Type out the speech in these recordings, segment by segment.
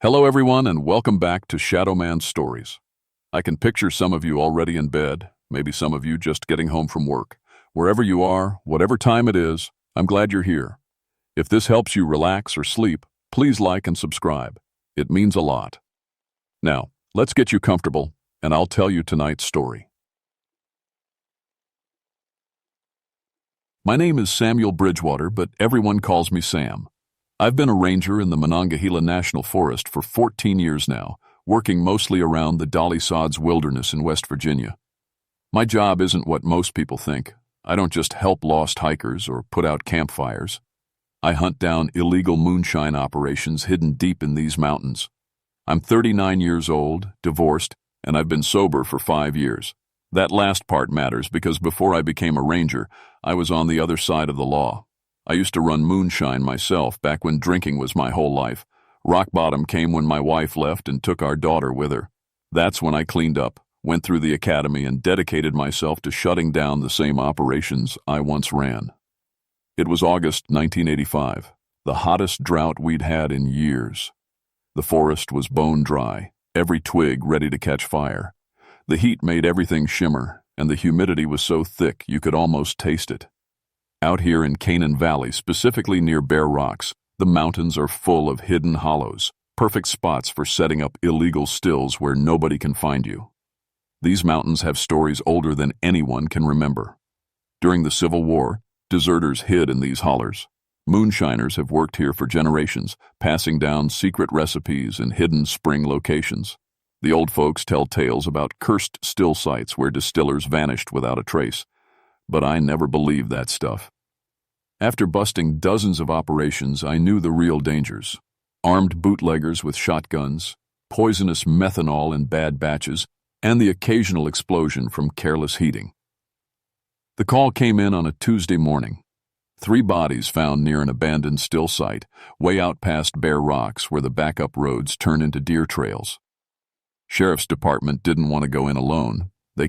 Hello everyone and welcome back to Shadowman Stories. I can picture some of you already in bed, maybe some of you just getting home from work. Wherever you are, whatever time it is, I'm glad you're here. If this helps you relax or sleep, please like and subscribe. It means a lot. Now, let's get you comfortable, and I'll tell you tonight's story. My name is Samuel Bridgewater, but everyone calls me Sam. I've been a ranger in the Monongahela National Forest for 14 years now, working mostly around the Dolly Sods Wilderness in West Virginia. My job isn't what most people think. I don't just help lost hikers or put out campfires. I hunt down illegal moonshine operations hidden deep in these mountains. I'm 39 years old, divorced, and I've been sober for 5 years. That last part matters because before I became a ranger, I was on the other side of the law. I used to run moonshine myself back when drinking was my whole life. Rock bottom came when my wife left and took our daughter with her. That's when I cleaned up, went through the academy, and dedicated myself to shutting down the same operations I once ran. It was August 1985, the hottest drought we'd had in years. The forest was bone dry, every twig ready to catch fire. The heat made everything shimmer, and the humidity was so thick you could almost taste it. Out here in Canaan Valley, specifically near Bear Rocks, the mountains are full of hidden hollows, perfect spots for setting up illegal stills where nobody can find you. These mountains have stories older than anyone can remember. During the Civil War, deserters hid in these hollers. Moonshiners have worked here for generations, passing down secret recipes and hidden spring locations. The old folks tell tales about cursed still sites where distillers vanished without a trace. But I never believed that stuff. After busting dozens of operations, I knew the real dangers. Armed bootleggers with shotguns, poisonous methanol in bad batches, and the occasional explosion from careless heating. The call came in on a Tuesday morning. 3 bodies found near an abandoned still site, way out past Bear Rocks where the backup roads turn into deer trails. Sheriff's Department didn't want to go in alone. They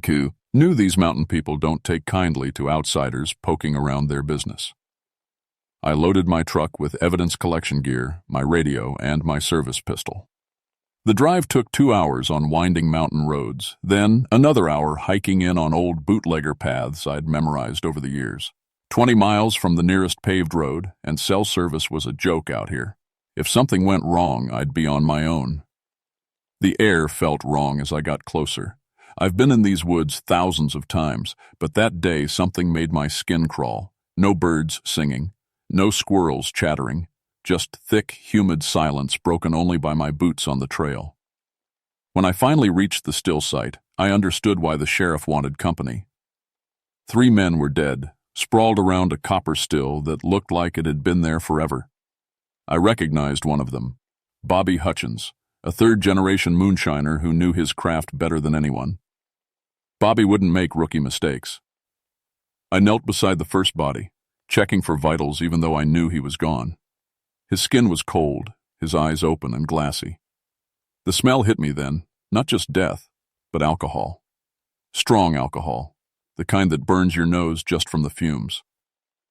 knew these mountain people don't take kindly to outsiders poking around their business. I loaded my truck with evidence collection gear, my radio, and my service pistol. The drive took 2 hours on winding mountain roads, then another hour hiking in on old bootlegger paths I'd memorized over the years. 20 miles from the nearest paved road, and cell service was a joke out here. If something went wrong, I'd be on my own. The air felt wrong as I got closer. I've been in these woods thousands of times, but that day something made my skin crawl. No birds singing, no squirrels chattering, just thick, humid silence broken only by my boots on the trail. When I finally reached the still site, I understood why the sheriff wanted company. 3 men were dead, sprawled around a copper still that looked like it had been there forever. I recognized one of them, Bobby Hutchins, a 3rd-generation moonshiner who knew his craft better than anyone. Bobby wouldn't make rookie mistakes. I knelt beside the first body, checking for vitals even though I knew he was gone. His skin was cold, his eyes open and glassy. The smell hit me then, not just death, but alcohol. Strong alcohol, the kind that burns your nose just from the fumes.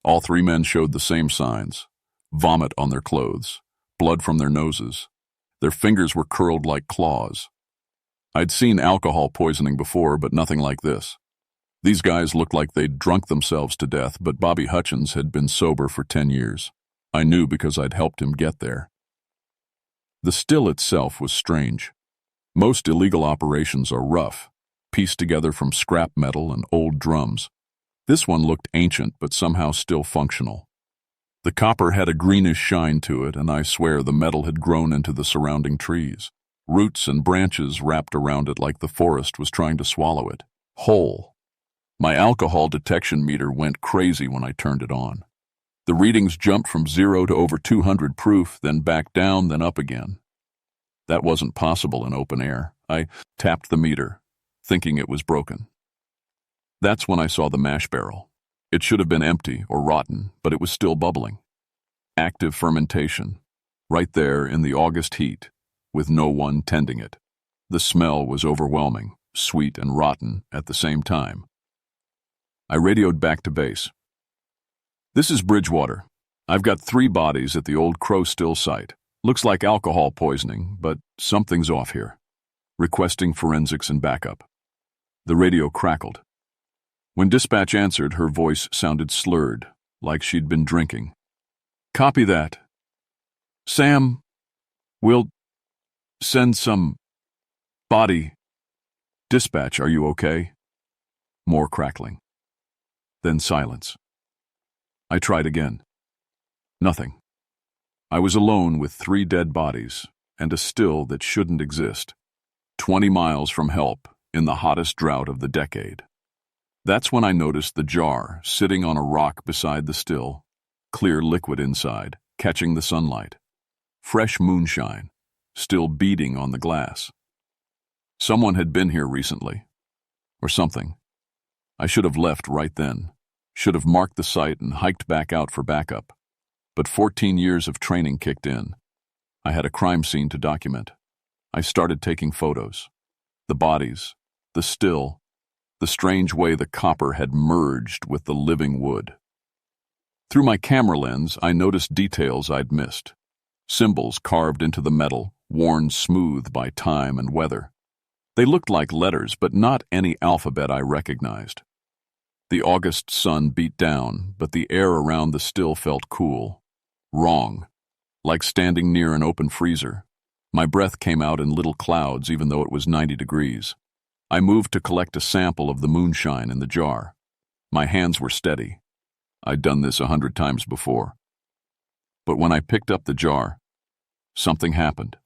All 3 men showed the same signs: vomit on their clothes, blood from their noses. Their fingers were curled like claws. I'd seen alcohol poisoning before, but nothing like this. These guys looked like they'd drunk themselves to death, but Bobby Hutchins had been sober for 10 years. I knew because I'd helped him get there. The still itself was strange. Most illegal operations are rough, pieced together from scrap metal and old drums. This one looked ancient, but somehow still functional. The copper had a greenish shine to it, and I swear the metal had grown into the surrounding trees. Roots and branches wrapped around it like the forest was trying to swallow it, whole. My alcohol detection meter went crazy when I turned it on. The readings jumped from 0 to over 200 proof, then back down, then up again. That wasn't possible in open air. I tapped the meter, thinking it was broken. That's when I saw the mash barrel. It should have been empty or rotten, but it was still bubbling. Active fermentation, right there in the August heat, with no one tending it. The smell was overwhelming, sweet and rotten at the same time. I radioed back to base. "This is Bridgewater. I've got 3 bodies at the old Crow Still site. Looks like alcohol poisoning, but something's off here. Requesting forensics and backup. The radio crackled. When dispatch answered, her voice sounded slurred, like she'd been drinking. Copy that. Sam, we'll send some body. Dispatch, are you okay? More crackling. Then silence. I tried again. Nothing. I was alone with 3 dead bodies and a still that shouldn't exist. 20 miles from help in the hottest drought of the decade. That's when I noticed the jar sitting on a rock beside the still, clear liquid inside, catching the sunlight. Fresh moonshine, still beading on the glass. Someone had been here recently. Or something. I should have left right then. Should have marked the site and hiked back out for backup. But 14 years of training kicked in. I had a crime scene to document. I started taking photos. The bodies, the still, the strange way the copper had merged with the living wood. Through my camera lens, I noticed details I'd missed. Symbols carved into the metal, worn smooth by time and weather. They looked like letters, but not any alphabet I recognized. The August sun beat down, but the air around the still felt cool. Wrong. Like standing near an open freezer. My breath came out in little clouds even though it was 90 degrees. I moved to collect a sample of the moonshine in the jar. My hands were steady. I'd done this 100 times before. But when I picked up the jar, something happened.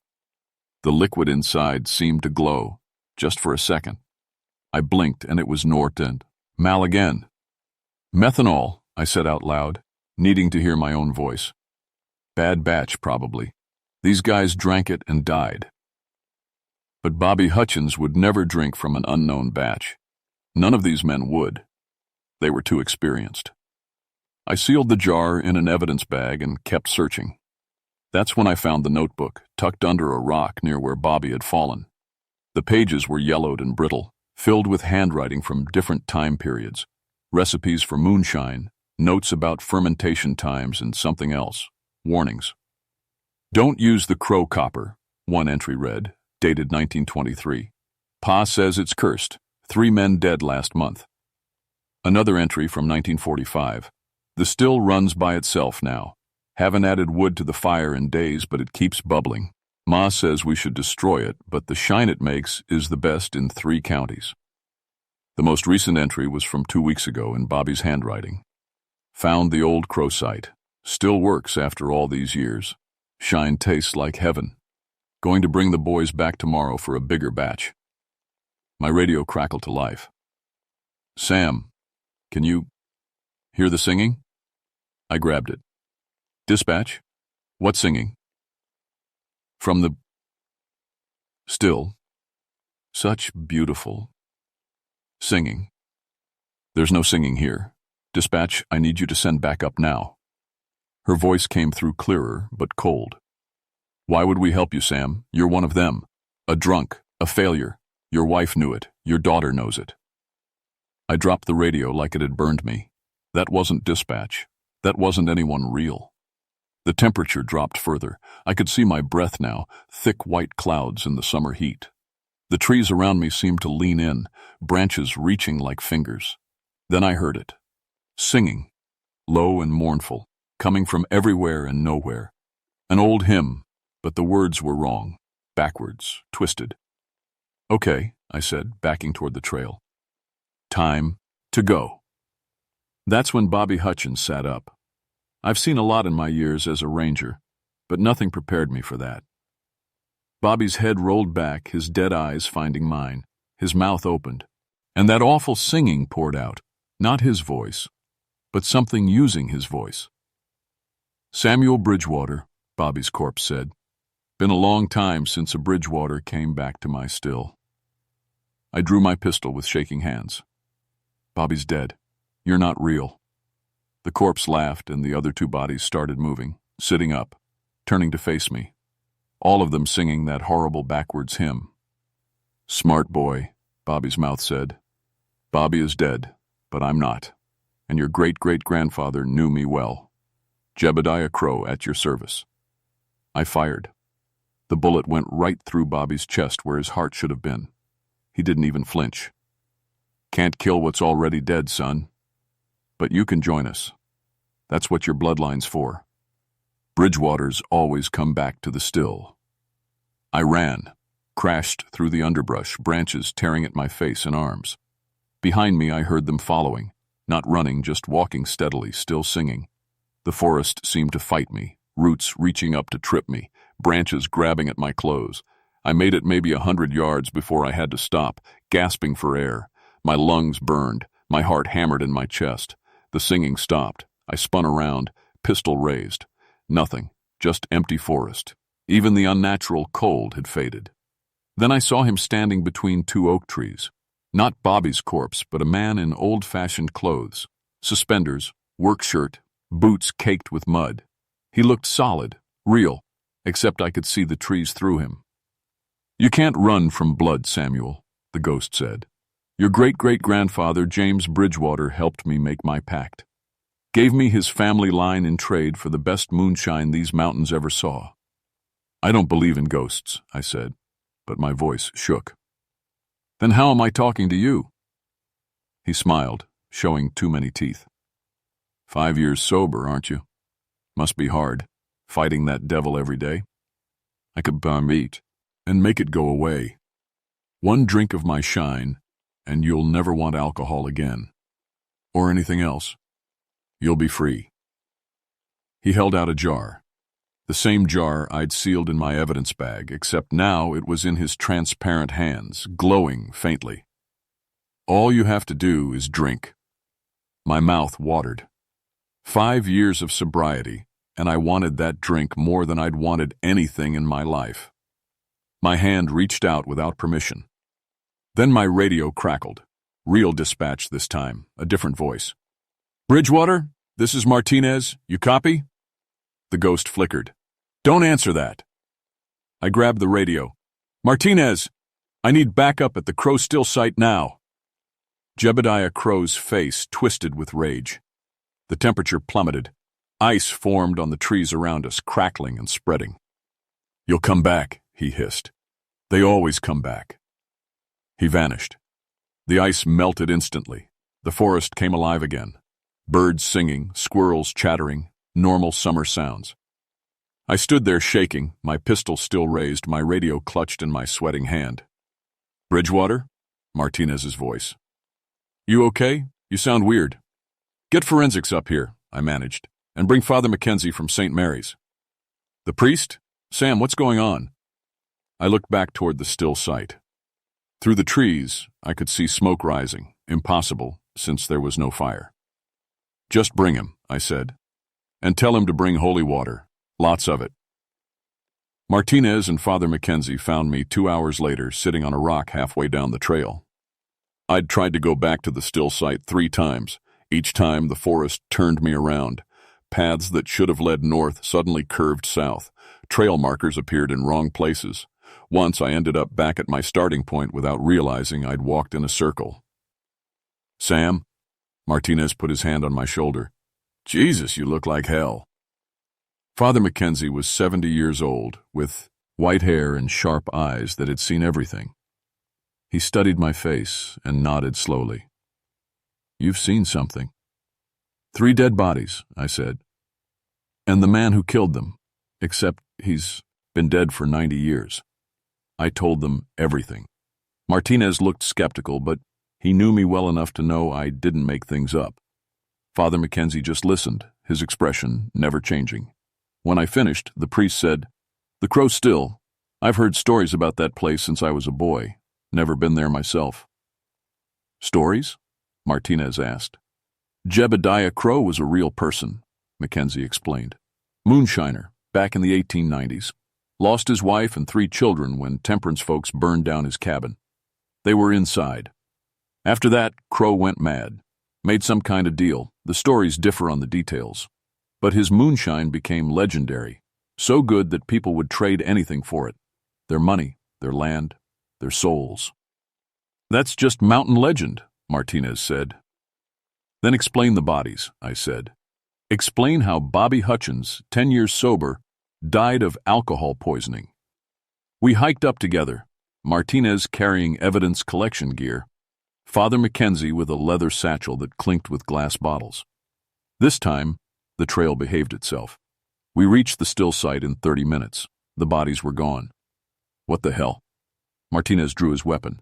The liquid inside seemed to glow, just for a second. I blinked and it was Nort and Mal again. Methanol, I said out loud, needing to hear my own voice. Bad batch, probably. These guys drank it and died. But Bobby Hutchins would never drink from an unknown batch. None of these men would. They were too experienced. I sealed the jar in an evidence bag and kept searching. That's when I found the notebook, tucked under a rock near where Bobby had fallen. The pages were yellowed and brittle, filled with handwriting from different time periods, recipes for moonshine, notes about fermentation times and something else, warnings. Don't use the crow copper, one entry read, dated 1923. Pa says it's cursed. 3 men dead last month. Another entry from 1945. The still runs by itself now. Haven't added wood to the fire in days, but it keeps bubbling. Ma says we should destroy it, but the shine it makes is the best in 3 counties. The most recent entry was from 2 weeks ago in Bobby's handwriting. Found the old crow site. Still works after all these years. Shine tastes like heaven. Going to bring the boys back tomorrow for a bigger batch. My radio crackled to life. Sam, can you hear the singing? I grabbed it. Dispatch? What singing? From the still. Such beautiful singing. There's no singing here. Dispatch, I need you to send backup now. Her voice came through clearer, but cold. Why would we help you, Sam? You're one of them. A drunk, a failure. Your wife knew it. Your daughter knows it. I dropped the radio like it had burned me. That wasn't dispatch. That wasn't anyone real. The temperature dropped further. I could see my breath now, thick white clouds in the summer heat. The trees around me seemed to lean in, branches reaching like fingers. Then I heard it. Singing. Low and mournful, coming from everywhere and nowhere. An old hymn, but the words were wrong, backwards, twisted. Okay, I said, backing toward the trail. Time to go. That's when Bobby Hutchins sat up. I've seen a lot in my years as a ranger, but nothing prepared me for that. Bobby's head rolled back, his dead eyes finding mine. His mouth opened, and that awful singing poured out. Not his voice, but something using his voice. Samuel Bridgewater, Bobby's corpse said. Been a long time since a Bridgewater came back to my still. I drew my pistol with shaking hands. Bobby's dead. You're not real. The corpse laughed, and the other 2 bodies started moving, sitting up, turning to face me. All of them singing that horrible backwards hymn. Smart boy, Bobby's mouth said. Bobby is dead, but I'm not, and your great-great-grandfather knew me well. Jebediah Crow at your service. I fired. The bullet went right through Bobby's chest where his heart should have been. He didn't even flinch. "Can't kill what's already dead, son. But you can join us. That's what your bloodline's for. Bridgewater's always come back to the still." I ran, crashed through the underbrush, branches tearing at my face and arms. Behind me I heard them following, not running, just walking steadily, still singing. The forest seemed to fight me, roots reaching up to trip me, branches grabbing at my clothes. I made it maybe 100 yards before I had to stop, gasping for air. My lungs burned, my heart hammered in my chest. The singing stopped. I spun around, pistol raised. Nothing, just empty forest. Even the unnatural cold had faded. Then I saw him standing between two oak trees. Not Bobby's corpse, but a man in old-fashioned clothes. Suspenders, work shirt, boots caked with mud. He looked solid, real, except I could see the trees through him. "You can't run from blood, Samuel," the ghost said. "Your great-great-grandfather, James Bridgewater, helped me make my pact. Gave me his family line in trade for the best moonshine these mountains ever saw." "I don't believe in ghosts," I said, but my voice shook. "Then how am I talking to you?" He smiled, showing too many teeth. 5 years sober, aren't you? Must be hard, fighting that devil every day. I could buy meat and make it go away. One drink of my shine, and you'll never want alcohol again. Or anything else. You'll be free." He held out a jar. The same jar I'd sealed in my evidence bag, except now it was in his transparent hands, glowing faintly. "All you have to do is drink." My mouth watered. 5 years of sobriety, and I wanted that drink more than I'd wanted anything in my life. My hand reached out without permission. Then my radio crackled. Real dispatch this time, a different voice. "Bridgewater, this is Martinez. You copy?" The ghost flickered. "Don't answer that." I grabbed the radio. "Martinez, I need backup at the Crow Still site now." Jebediah Crow's face twisted with rage. The temperature plummeted. Ice formed on the trees around us, crackling and spreading. "You'll come back," he hissed. "They always come back." He vanished. The ice melted instantly. The forest came alive again. Birds singing, squirrels chattering, normal summer sounds. I stood there shaking, my pistol still raised, my radio clutched in my sweating hand. "Bridgewater?" Martinez's voice. "You okay? You sound weird." "Get forensics up here," I managed, "and bring Father Mackenzie from St. Mary's." "The priest? Sam, what's going on?" I looked back toward the still site. Through the trees, I could see smoke rising, impossible, since there was no fire. "Just bring him," I said, "and tell him to bring holy water, lots of it." Martinez and Father Mackenzie found me 2 hours later sitting on a rock halfway down the trail. I'd tried to go back to the still site 3 times. Each time the forest turned me around. Paths that should have led north suddenly curved south. Trail markers appeared in wrong places. Once I ended up back at my starting point without realizing I'd walked in a circle. "Sam?" Martinez put his hand on my shoulder. "Jesus, you look like hell." Father Mackenzie was 70 years old, with white hair and sharp eyes that had seen everything. He studied my face and nodded slowly. "You've seen something." "3 dead bodies," I said. "And the man who killed them, except he's been dead for 90 years. I told them everything. Martinez looked skeptical, but he knew me well enough to know I didn't make things up. Father Mackenzie just listened, his expression never changing. When I finished, the priest said, "The Crow Still. I've heard stories about that place since I was a boy. Never been there myself." "Stories?" Martinez asked. "Jebediah Crow was a real person," Mackenzie explained. "Moonshiner, back in the 1890s. Lost his wife and 3 children when temperance folks burned down his cabin. They were inside. After that, Crow went mad. Made some kind of deal. The stories differ on the details. But his moonshine became legendary, so good that people would trade anything for it. Their money, their land, their souls." "That's just mountain legend," Martinez said. "Then explain the bodies," I said. "Explain how Bobby Hutchins, 10 years sober, died of alcohol poisoning." We hiked up together, Martinez carrying evidence collection gear, Father Mackenzie with a leather satchel that clinked with glass bottles. This time, the trail behaved itself. We reached the still site in 30 minutes. The bodies were gone. What the hell? Martinez drew his weapon.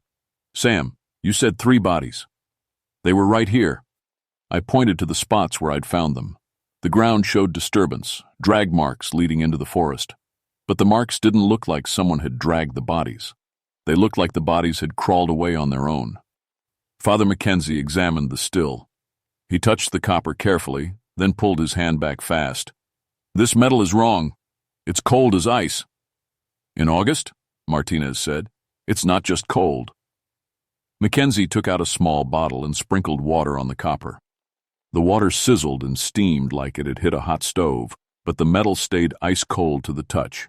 Sam, you said 3 bodies. They were right here. I pointed to the spots where I'd found them. The ground showed disturbance, drag marks leading into the forest. But the marks didn't look like someone had dragged the bodies. They looked like the bodies had crawled away on their own. Father Mackenzie examined the still. He touched the copper carefully, then pulled his hand back fast. This metal is wrong. It's cold as ice. In August? Martinez said. It's not just cold. Mackenzie took out a small bottle and sprinkled water on the copper. The water sizzled and steamed like it had hit a hot stove, but the metal stayed ice cold to the touch.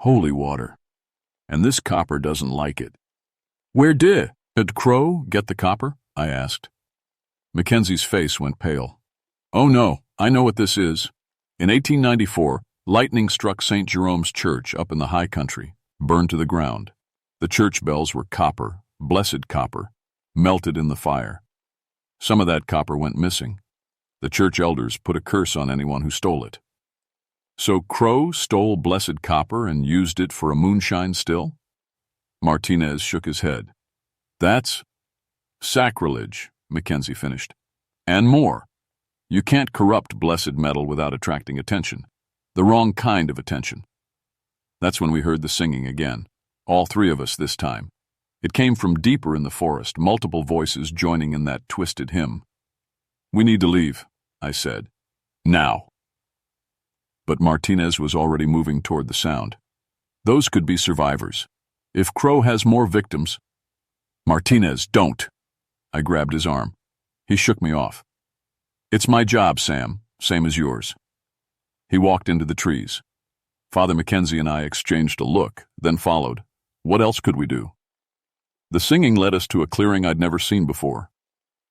Holy water. And this copper doesn't like it. Where did Crow get the copper? I asked. Mackenzie's face went pale. Oh no, I know what this is. In 1894, lightning struck St. Jerome's Church up in the high country, burned to the ground. The church bells were copper, blessed copper, melted in the fire. Some of that copper went missing. The church elders put a curse on anyone who stole it. So Crow stole blessed copper and used it for a moonshine still? Martinez shook his head. That's sacrilege, Mackenzie finished. And more. You can't corrupt blessed metal without attracting attention. The wrong kind of attention. That's when we heard the singing again. All 3 of us this time. It came from deeper in the forest, multiple voices joining in that twisted hymn. We need to leave, I said. Now. But Martinez was already moving toward the sound. Those could be survivors. If Crow has more victims... Martinez, don't. I grabbed his arm. He shook me off. It's my job, Sam, same as yours. He walked into the trees. Father Mackenzie and I exchanged a look, then followed. What else could we do? The singing led us to a clearing I'd never seen before.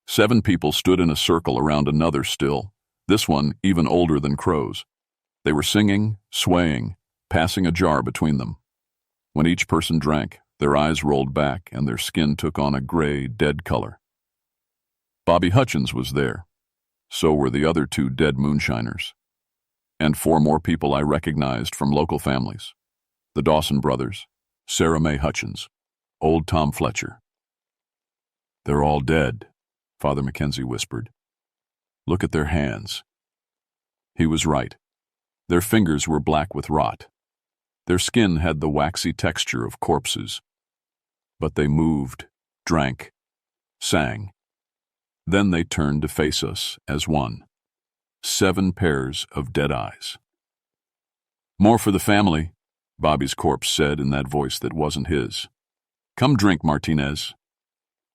7 people stood in a circle around another still, this one even older than Crow's. They were singing, swaying, passing a jar between them. When each person drank, their eyes rolled back and their skin took on a gray, dead color. Bobby Hutchins was there. So were the other 2 dead moonshiners. And 4 more people I recognized from local families. The Dawson brothers, Sarah Mae Hutchins, old Tom Fletcher. They're all dead, Father Mackenzie whispered. Look at their hands. He was right. Their fingers were black with rot. Their skin had the waxy texture of corpses. But they moved, drank, sang. Then they turned to face us as one. 7 pairs of dead eyes. More for the family, Bobby's corpse said in that voice that wasn't his. Come drink, Martinez.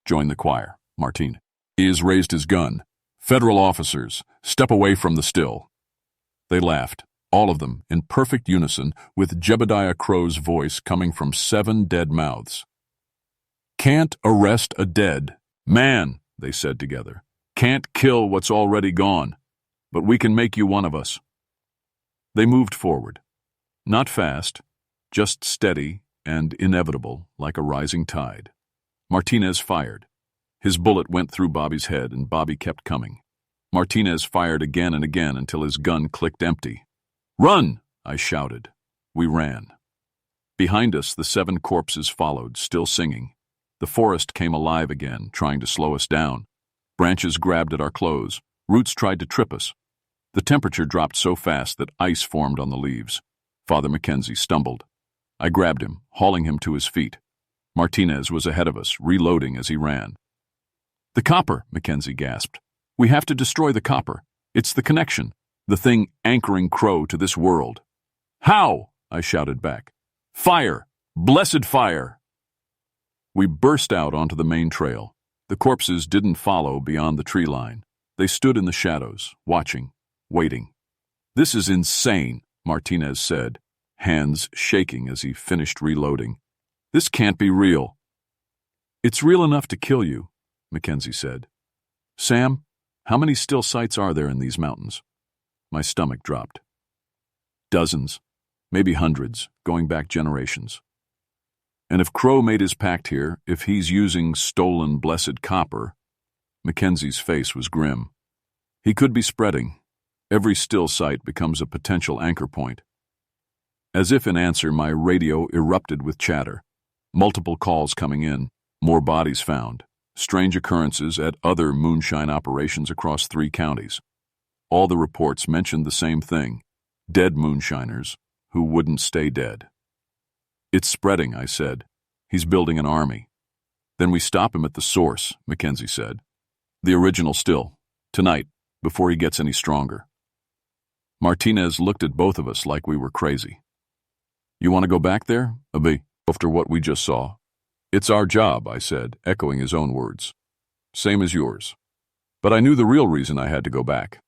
Join the choir, Martin. He has raised his gun. Federal officers, step away from the still. They laughed, all of them, in perfect unison, with Jebediah Crow's voice coming from 7 dead mouths. Can't arrest a dead man, they said together. Can't kill what's already gone. But we can make you one of us. They moved forward. Not fast, just steady and inevitable like a rising tide. Martinez fired. His bullet went through Bobby's head and Bobby kept coming. Martinez fired again and again until his gun clicked empty. Run! I shouted. We ran. Behind us, the 7 corpses followed, still singing. The forest came alive again, trying to slow us down. Branches grabbed at our clothes. Roots tried to trip us. The temperature dropped so fast that ice formed on the leaves. Father Mackenzie stumbled. I grabbed him, hauling him to his feet. Martinez was ahead of us, reloading as he ran. The copper, Mackenzie gasped. We have to destroy the copper. It's the connection, the thing anchoring Crow to this world. How? I shouted back. Fire! Blessed fire! We burst out onto the main trail. The corpses didn't follow beyond the tree line. They stood in the shadows, watching, waiting. This is insane, Martinez said, hands shaking as he finished reloading. This can't be real. It's real enough to kill you, Mackenzie said. Sam, how many still sites are there in these mountains? My stomach dropped. Dozens, maybe hundreds, going back generations. And if Crow made his pact here, if he's using stolen blessed copper, Mackenzie's face was grim. He could be spreading. Every still site becomes a potential anchor point. As if in answer, my radio erupted with chatter. Multiple calls coming in, more bodies found, strange occurrences at other moonshine operations across 3 counties. All the reports mentioned the same thing: dead moonshiners who wouldn't stay dead. It's spreading, I said. He's building an army. Then we stop him at the source, Mackenzie said. The original still, tonight, before he gets any stronger. Martinez looked at both of us like we were crazy. You want to go back there, Abi, after what we just saw? It's our job, I said, echoing his own words. Same as yours. But I knew the real reason I had to go back.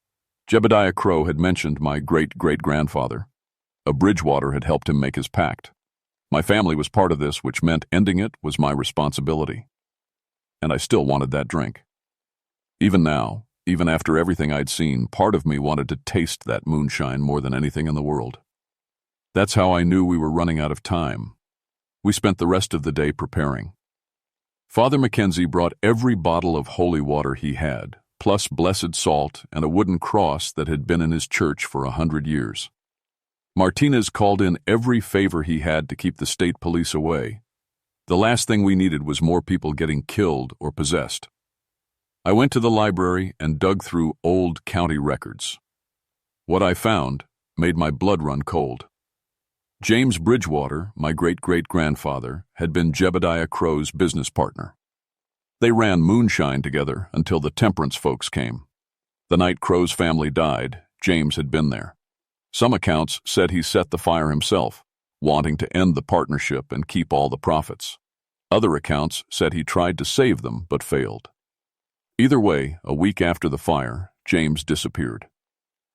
Jebediah Crow had mentioned my great-great-grandfather. A Bridgewater had helped him make his pact. My family was part of this, which meant ending it was my responsibility. And I still wanted that drink. Even now, even after everything I'd seen, part of me wanted to taste that moonshine more than anything in the world. That's how I knew we were running out of time. We spent the rest of the day preparing. Father Mackenzie brought every bottle of holy water he had, plus blessed salt and a wooden cross that had been in his church for 100 years. Martinez called in every favor he had to keep the state police away. The last thing we needed was more people getting killed or possessed. I went to the library and dug through old county records. What I found made my blood run cold. James Bridgewater, my great-great-grandfather, had been Jebediah Crow's business partner. They ran moonshine together until the temperance folks came. The night Crow's family died, James had been there. Some accounts said he set the fire himself, wanting to end the partnership and keep all the profits. Other accounts said he tried to save them but failed. Either way, a week after the fire, James disappeared.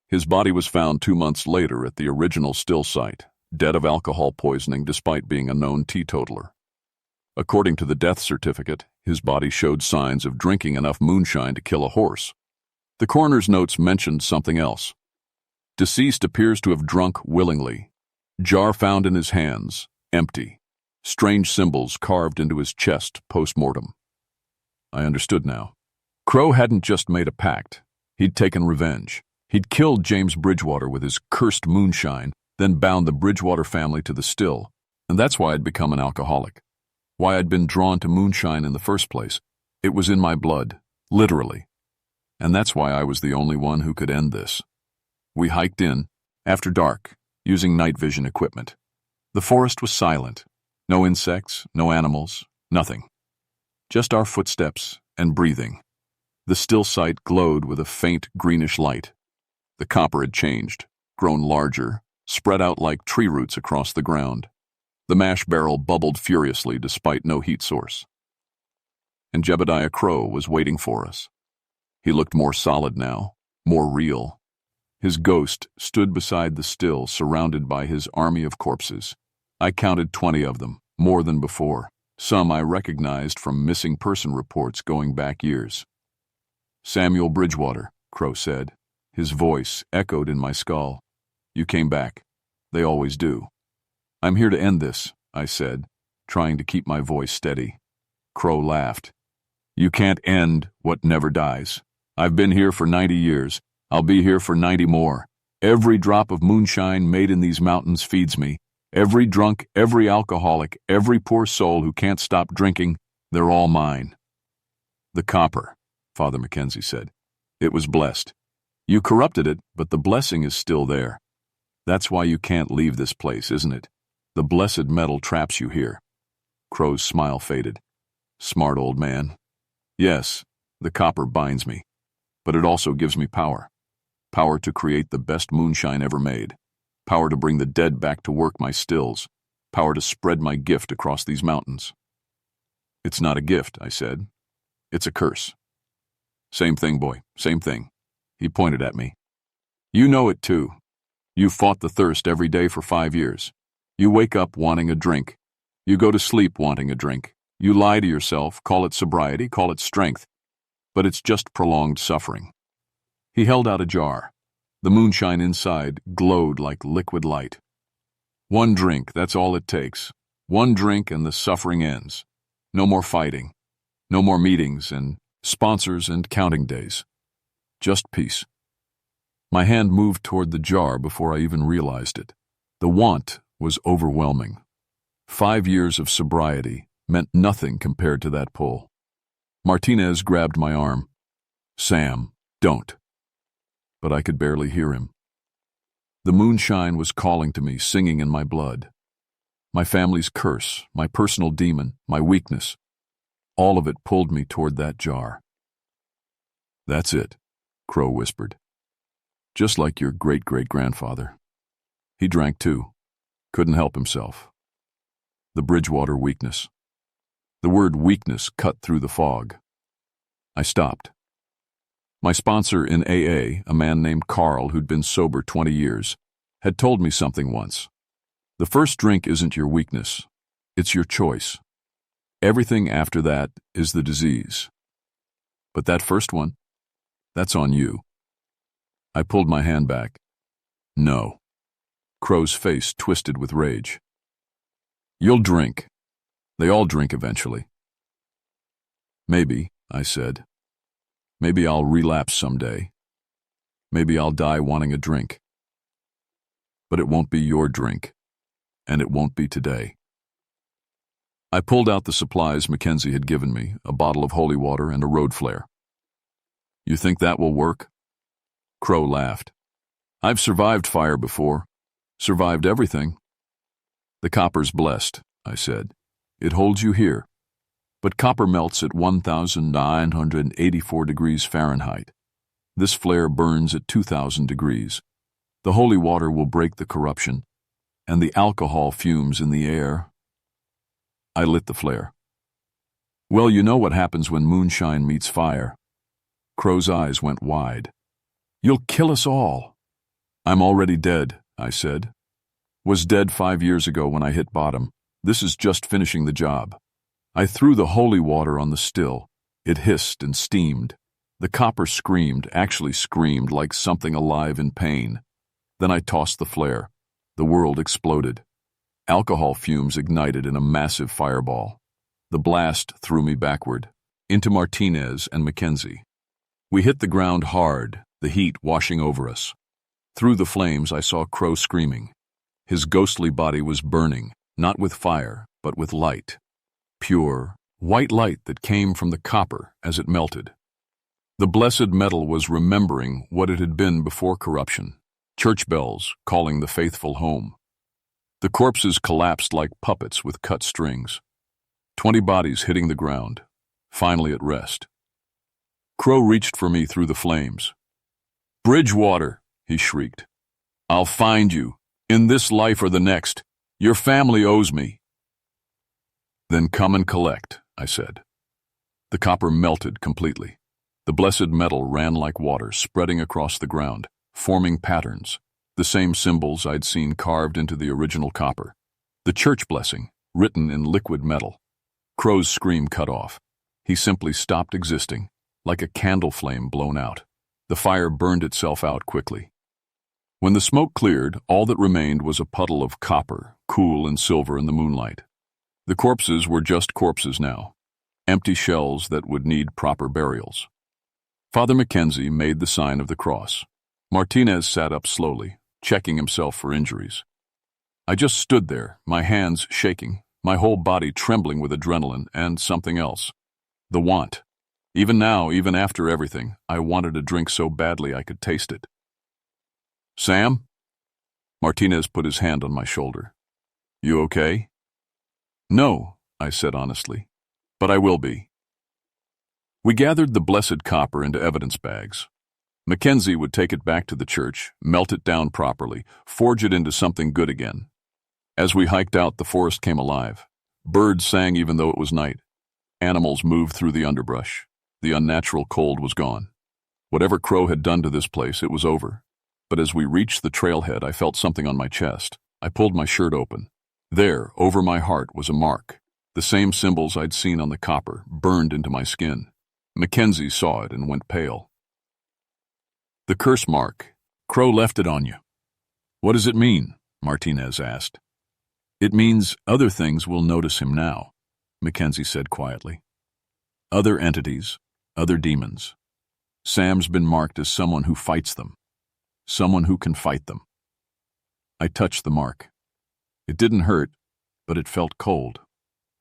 His body was found 2 months later at the original still site, dead of alcohol poisoning despite being a known teetotaler. According to the death certificate, his body showed signs of drinking enough moonshine to kill a horse. The coroner's notes mentioned something else. Deceased appears to have drunk willingly. Jar found in his hands, empty. Strange symbols carved into his chest post-mortem. I understood now. Crow hadn't just made a pact. He'd taken revenge. He'd killed James Bridgewater with his cursed moonshine, then bound the Bridgewater family to the still. And that's why I'd become an alcoholic. Why I'd been drawn to moonshine in the first place. It was in my blood, literally. And that's why I was the only one who could end this. We hiked in, after dark, using night vision equipment. The forest was silent. No insects, no animals, nothing. Just our footsteps and breathing. The still site glowed with a faint greenish light. The copper had changed, grown larger, spread out like tree roots across the ground. The mash barrel bubbled furiously despite no heat source. And Jebediah Crow was waiting for us. He looked more solid now, more real. His ghost stood beside the still, surrounded by his army of corpses. I counted 20 of them, more than before. Some I recognized from missing person reports going back years. Samuel Bridgewater, Crow said. His voice echoed in my skull. You came back. They always do. I'm here to end this, I said, trying to keep my voice steady. Crow laughed. You can't end what never dies. I've been here for 90 years. I'll be here for 90 more. Every drop of moonshine made in these mountains feeds me. Every drunk, every alcoholic, every poor soul who can't stop drinking, they're all mine. The copper, Father Mackenzie said. It was blessed. You corrupted it, but the blessing is still there. That's why you can't leave this place, isn't it? The blessed metal traps you here. Crow's smile faded. Smart old man. Yes, the copper binds me, but it also gives me power. Power to create the best moonshine ever made. Power to bring the dead back to work my stills. Power to spread my gift across these mountains. It's not a gift, I said. It's a curse. Same thing, boy, same thing. He pointed at me. You know it too. You fought the thirst every day for 5 years. You wake up wanting a drink. You go to sleep wanting a drink. You lie to yourself, call it sobriety, call it strength. But it's just prolonged suffering. He held out a jar. The moonshine inside glowed like liquid light. One drink, that's all it takes. One drink and the suffering ends. No more fighting. No more meetings and sponsors and counting days. Just peace. My hand moved toward the jar before I even realized it. The want was overwhelming. 5 years of sobriety meant nothing compared to that pull. Martinez grabbed my arm. "Sam, don't." But I could barely hear him. The moonshine was calling to me, singing in my blood. My family's curse, my personal demon, my weakness, all of it pulled me toward that jar. "That's it," Crow whispered. "Just like your great-great-grandfather. He drank too. Couldn't help himself. The Bridgewater weakness." The word weakness cut through the fog. I stopped. My sponsor in AA, a man named Carl who'd been sober 20 years, had told me something once. The first drink isn't your weakness. It's your choice. Everything after that is the disease. But that first one, that's on you. I pulled my hand back. "No." Crow's face twisted with rage. "You'll drink. They all drink eventually." "Maybe," I said. "Maybe I'll relapse someday. Maybe I'll die wanting a drink. But it won't be your drink, and it won't be today." I pulled out the supplies Mackenzie had given me, a bottle of holy water and a road flare. "You think that will work?" Crow laughed. "I've survived fire before. Survived everything." "The copper's blessed," I said. "It holds you here. But copper melts at 1,984 degrees Fahrenheit. This flare burns at 2,000 degrees. The holy water will break the corruption, and the alcohol fumes in the air." I lit the flare. "Well, you know what happens when moonshine meets fire." Crow's eyes went wide. "You'll kill us all." "I'm already dead," I said. "Was dead 5 years ago when I hit bottom. This is just finishing the job." I threw the holy water on the still. It hissed and steamed. The copper screamed, actually screamed like something alive in pain. Then I tossed the flare. The world exploded. Alcohol fumes ignited in a massive fireball. The blast threw me backward, into Martinez and Mackenzie. We hit the ground hard, the heat washing over us. Through the flames I saw Crow screaming. His ghostly body was burning, not with fire, but with light. Pure, white light that came from the copper as it melted. The blessed metal was remembering what it had been before corruption. Church bells calling the faithful home. The corpses collapsed like puppets with cut strings. 20 bodies hitting the ground, finally at rest. Crow reached for me through the flames. "Bridgewater," he shrieked. "I'll find you, in this life or the next. Your family owes me." "Then come and collect," I said. The copper melted completely. The blessed metal ran like water, spreading across the ground, forming patterns, the same symbols I'd seen carved into the original copper. The church blessing, written in liquid metal. Crow's scream cut off. He simply stopped existing, like a candle flame blown out. The fire burned itself out quickly. When the smoke cleared, all that remained was a puddle of copper, cool and silver in the moonlight. The corpses were just corpses now, empty shells that would need proper burials. Father Mackenzie made the sign of the cross. Martinez sat up slowly, checking himself for injuries. I just stood there, my hands shaking, my whole body trembling with adrenaline and something else. The want. Even now, even after everything, I wanted a drink so badly I could taste it. "Sam?" Martinez put his hand on my shoulder. "You okay?" "No," I said honestly, "but I will be." We gathered the blessed copper into evidence bags. Mackenzie would take it back to the church, melt it down properly, forge it into something good again. As we hiked out, the forest came alive. Birds sang even though it was night. Animals moved through the underbrush. The unnatural cold was gone. Whatever Crow had done to this place, it was over. But as we reached the trailhead, I felt something on my chest. I pulled my shirt open. There, over my heart, was a mark. The same symbols I'd seen on the copper, burned into my skin. Mackenzie saw it and went pale. "The curse mark. Crow left it on you." "What does it mean?" Martinez asked. It means other things will notice him now, Mackenzie said quietly. Other entities, other demons. Sam's been marked as someone who fights them, someone who can fight them. I touched the mark. It didn't hurt, but it felt cold,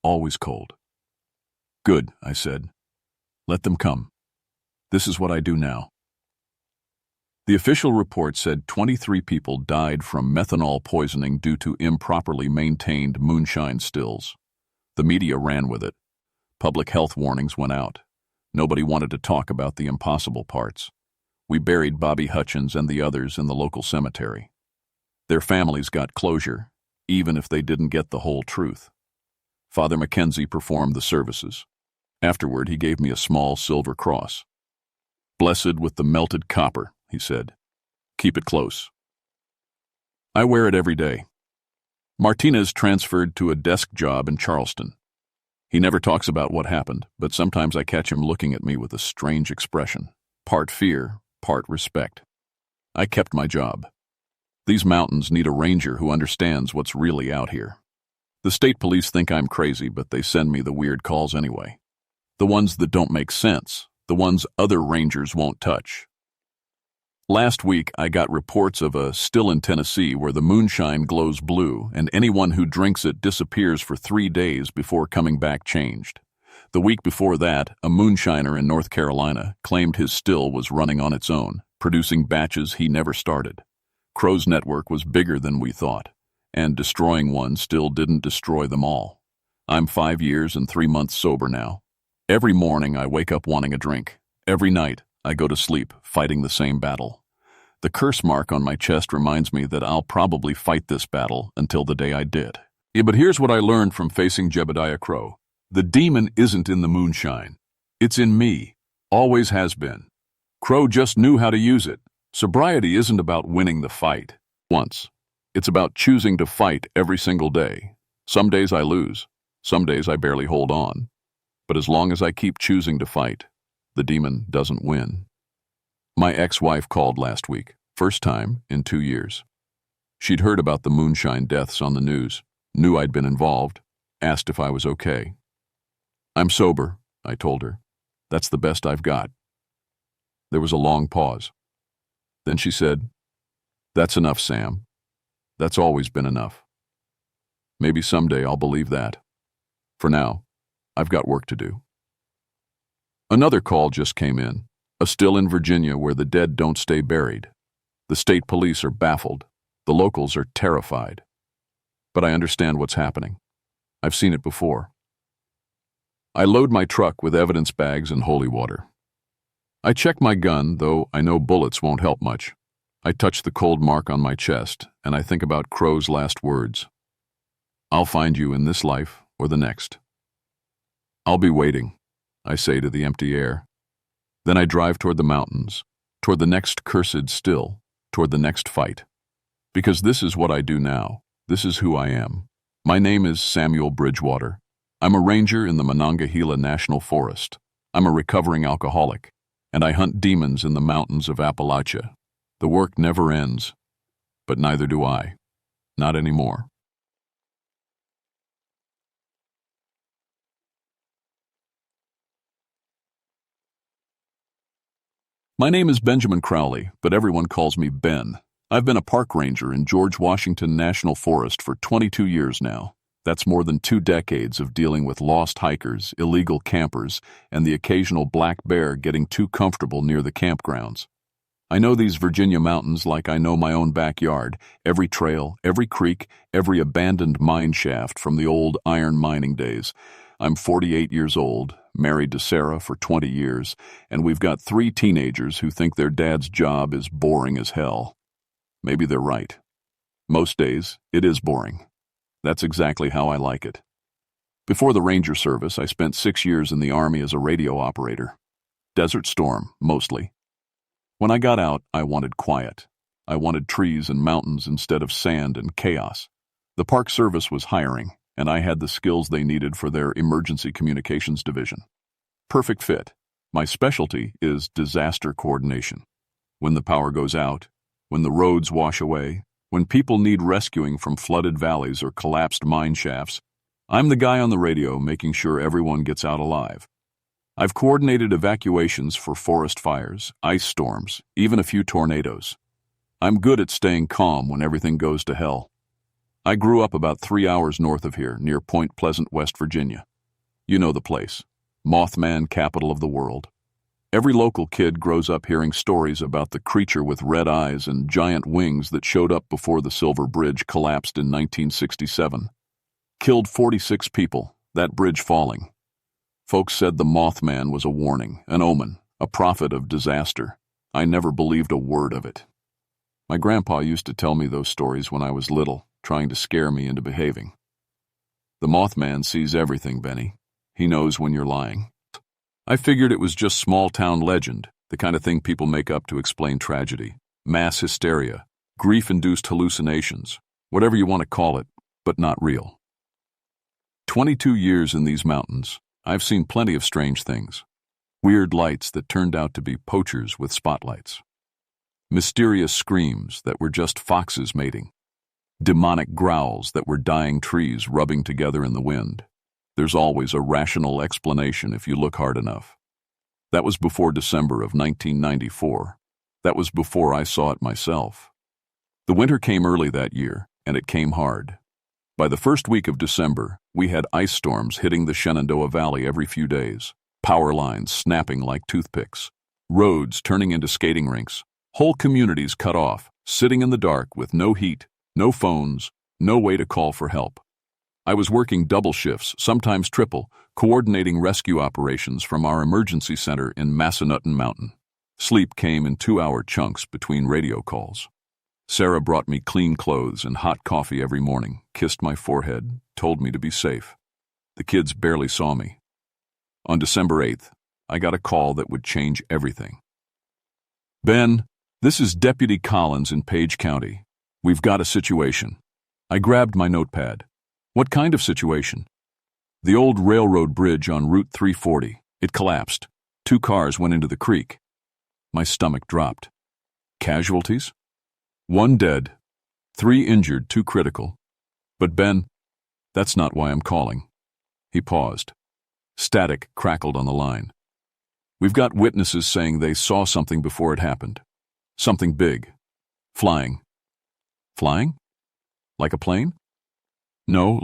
always cold. Good, I said. Let them come. This is what I do now. The official report said 23 people died from methanol poisoning due to improperly maintained moonshine stills. The media ran with it. Public health warnings went out. Nobody wanted to talk about the impossible parts. We buried Bobby Hutchins and the others in the local cemetery. Their families got closure, even if they didn't get the whole truth. Father Mackenzie performed the services. Afterward, he gave me a small silver cross. Blessed with the melted copper, he said. Keep it close. I wear it every day. Martinez transferred to a desk job in Charleston. He never talks about what happened, but sometimes I catch him looking at me with a strange expression, part fear, part respect. I kept my job. These mountains need a ranger who understands what's really out here. The state police think I'm crazy, but they send me the weird calls anyway. The ones that don't make sense, the ones other rangers won't touch. Last week, I got reports of a still in Tennessee where the moonshine glows blue and anyone who drinks it disappears for 3 days before coming back changed. The week before that, a moonshiner in North Carolina claimed his still was running on its own, producing batches he never started. Crow's network was bigger than we thought, and destroying one still didn't destroy them all. I'm 5 years and 3 months sober now. Every morning I wake up wanting a drink. Every night I go to sleep fighting the same battle. The curse mark on my chest reminds me that I'll probably fight this battle until the day I did. Yeah, but here's what I learned from facing Jebediah Crow. The demon isn't in the moonshine. It's in me. Always has been. Crow just knew how to use it. Sobriety isn't about winning the fight once. It's about choosing to fight every single day. Some days I lose. Some days I barely hold on. But as long as I keep choosing to fight, the demon doesn't win. My ex-wife called last week, first time in 2 years. She'd heard about the moonshine deaths on the news, knew I'd been involved, asked if I was okay. I'm sober, I told her. That's the best I've got. There was a long pause. Then she said, "That's enough, Sam. That's always been enough. Maybe someday I'll believe that. For now, I've got work to do." Another call just came in, a still in Virginia where the dead don't stay buried. The state police are baffled. The locals are terrified. But I understand what's happening. I've seen it before. I load my truck with evidence bags and holy water. I check my gun, though I know bullets won't help much. I touch the cold mark on my chest, and I think about Crow's last words. I'll find you in this life or the next. I'll be waiting, I say to the empty air. Then I drive toward the mountains, toward the next cursed still, toward the next fight. Because this is what I do now. This is who I am. My name is Samuel Bridgewater. I'm a ranger in the Monongahela National Forest. I'm a recovering alcoholic, and I hunt demons in the mountains of Appalachia. The work never ends, but neither do I. Not anymore. My name is Benjamin Crowley, but everyone calls me Ben. I've been a park ranger in George Washington National Forest for 22 years now. That's more than 2 decades of dealing with lost hikers, illegal campers, and the occasional black bear getting too comfortable near the campgrounds. I know these Virginia mountains like I know my own backyard, every trail, every creek, every abandoned mine shaft from the old iron mining days. I'm 48 years old, married to Sarah for 20 years, and we've got 3 teenagers who think their dad's job is boring as hell. Maybe they're right. Most days, it is boring. That's exactly how I like it. Before the Ranger service, I spent 6 years in the Army as a radio operator. Desert Storm, mostly. When I got out, I wanted quiet. I wanted trees and mountains instead of sand and chaos. The Park Service was hiring, and I had the skills they needed for their emergency communications division. Perfect fit. My specialty is disaster coordination. When the power goes out, when the roads wash away, When people need rescuing from flooded valleys or collapsed mine shafts, I'm the guy on the radio making sure everyone gets out alive. I've coordinated evacuations for forest fires, ice storms, even a few tornadoes. I'm good at staying calm when everything goes to hell. I grew up about 3 hours north of here, near Point Pleasant, West Virginia. You know the place. Mothman capital of the world. Every local kid grows up hearing stories about the creature with red eyes and giant wings that showed up before the Silver Bridge collapsed in 1967. Killed 46 people, that bridge falling. Folks said the Mothman was a warning, an omen, a prophet of disaster. I never believed a word of it. My grandpa used to tell me those stories when I was little, trying to scare me into behaving. The Mothman sees everything, Benny. He knows when you're lying. I figured it was just small-town legend, the kind of thing people make up to explain tragedy, mass hysteria, grief-induced hallucinations, whatever you want to call it, but not real. 22 years in these mountains, I've seen plenty of strange things. Weird lights that turned out to be poachers with spotlights. Mysterious screams that were just foxes mating. Demonic growls that were dying trees rubbing together in the wind. There's always a rational explanation if you look hard enough. That was before December of 1994. That was before I saw it myself. The winter came early that year, and it came hard. By the first week of December, we had ice storms hitting the Shenandoah Valley every few days, power lines snapping like toothpicks, roads turning into skating rinks, whole communities cut off, sitting in the dark with no heat, no phones, no way to call for help. I was working double shifts, sometimes triple, coordinating rescue operations from our emergency center in Massanutten Mountain. Sleep came in 2-hour chunks between radio calls. Sarah brought me clean clothes and hot coffee every morning, kissed my forehead, told me to be safe. The kids barely saw me. On December 8th, I got a call that would change everything. Ben, this is Deputy Collins in Page County. We've got a situation. I grabbed my notepad. What kind of situation? The old railroad bridge on Route 340. It collapsed. 2 cars went into the creek. My stomach dropped. Casualties? 1 dead. 3 injured, 2 critical. But Ben, that's not why I'm calling. He paused. Static crackled on the line. We've got witnesses saying they saw something before it happened. Something big. Flying. Flying? Like a plane? No,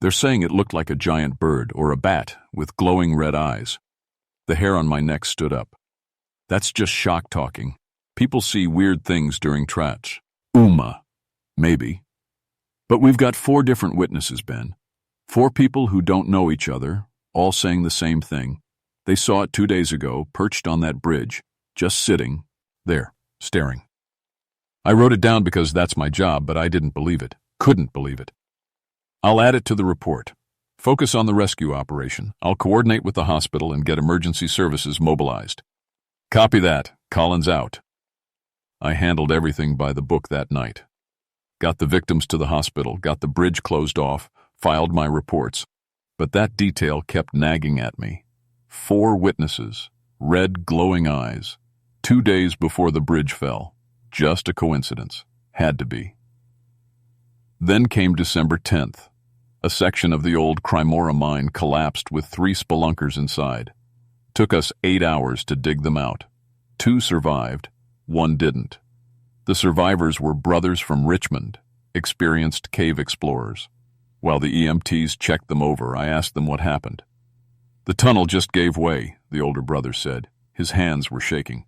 They're saying it looked like a giant bird or a bat with glowing red eyes. The hair on my neck stood up. That's just shock talking. People see weird things during trats. Maybe. But we've got 4 different witnesses, Ben. 4 people who don't know each other, all saying the same thing. They saw it 2 days ago, perched on that bridge, just sitting there, staring. I wrote it down because that's my job, but I didn't believe it. Couldn't believe it. I'll add it to the report. Focus on the rescue operation. I'll coordinate with the hospital and get emergency services mobilized. Copy that. Collins out. I handled everything by the book that night. Got the victims to the hospital, got the bridge closed off, filed my reports. But that detail kept nagging at me. 4 witnesses, red glowing eyes. 2 days before the bridge fell. Just a coincidence. Had to be. Then came December 10th. A section of the old Crymora mine collapsed with 3 spelunkers inside. Took us 8 hours to dig them out. 2 survived, 1 didn't. The survivors were brothers from Richmond, experienced cave explorers. While the EMTs checked them over, I asked them what happened. The tunnel just gave way, the older brother said. His hands were shaking.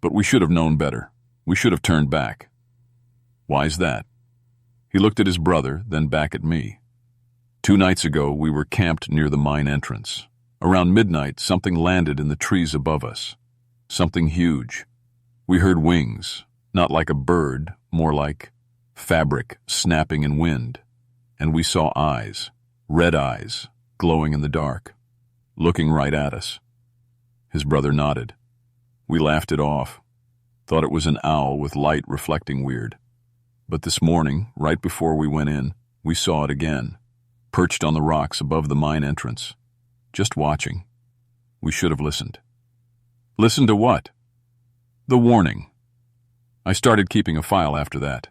But we should have known better. We should have turned back. Why's that? He looked at his brother, then back at me. 2 nights ago, we were camped near the mine entrance. Around midnight, something landed in the trees above us. Something huge. We heard wings, not like a bird, more like fabric snapping in wind. And we saw eyes, red eyes, glowing in the dark, looking right at us. His brother nodded. We laughed it off. Thought it was an owl with light reflecting weird. But this morning, right before we went in, we saw it again, perched on the rocks above the mine entrance, just watching. We should have listened. Listened to what? The warning. I started keeping a file after that.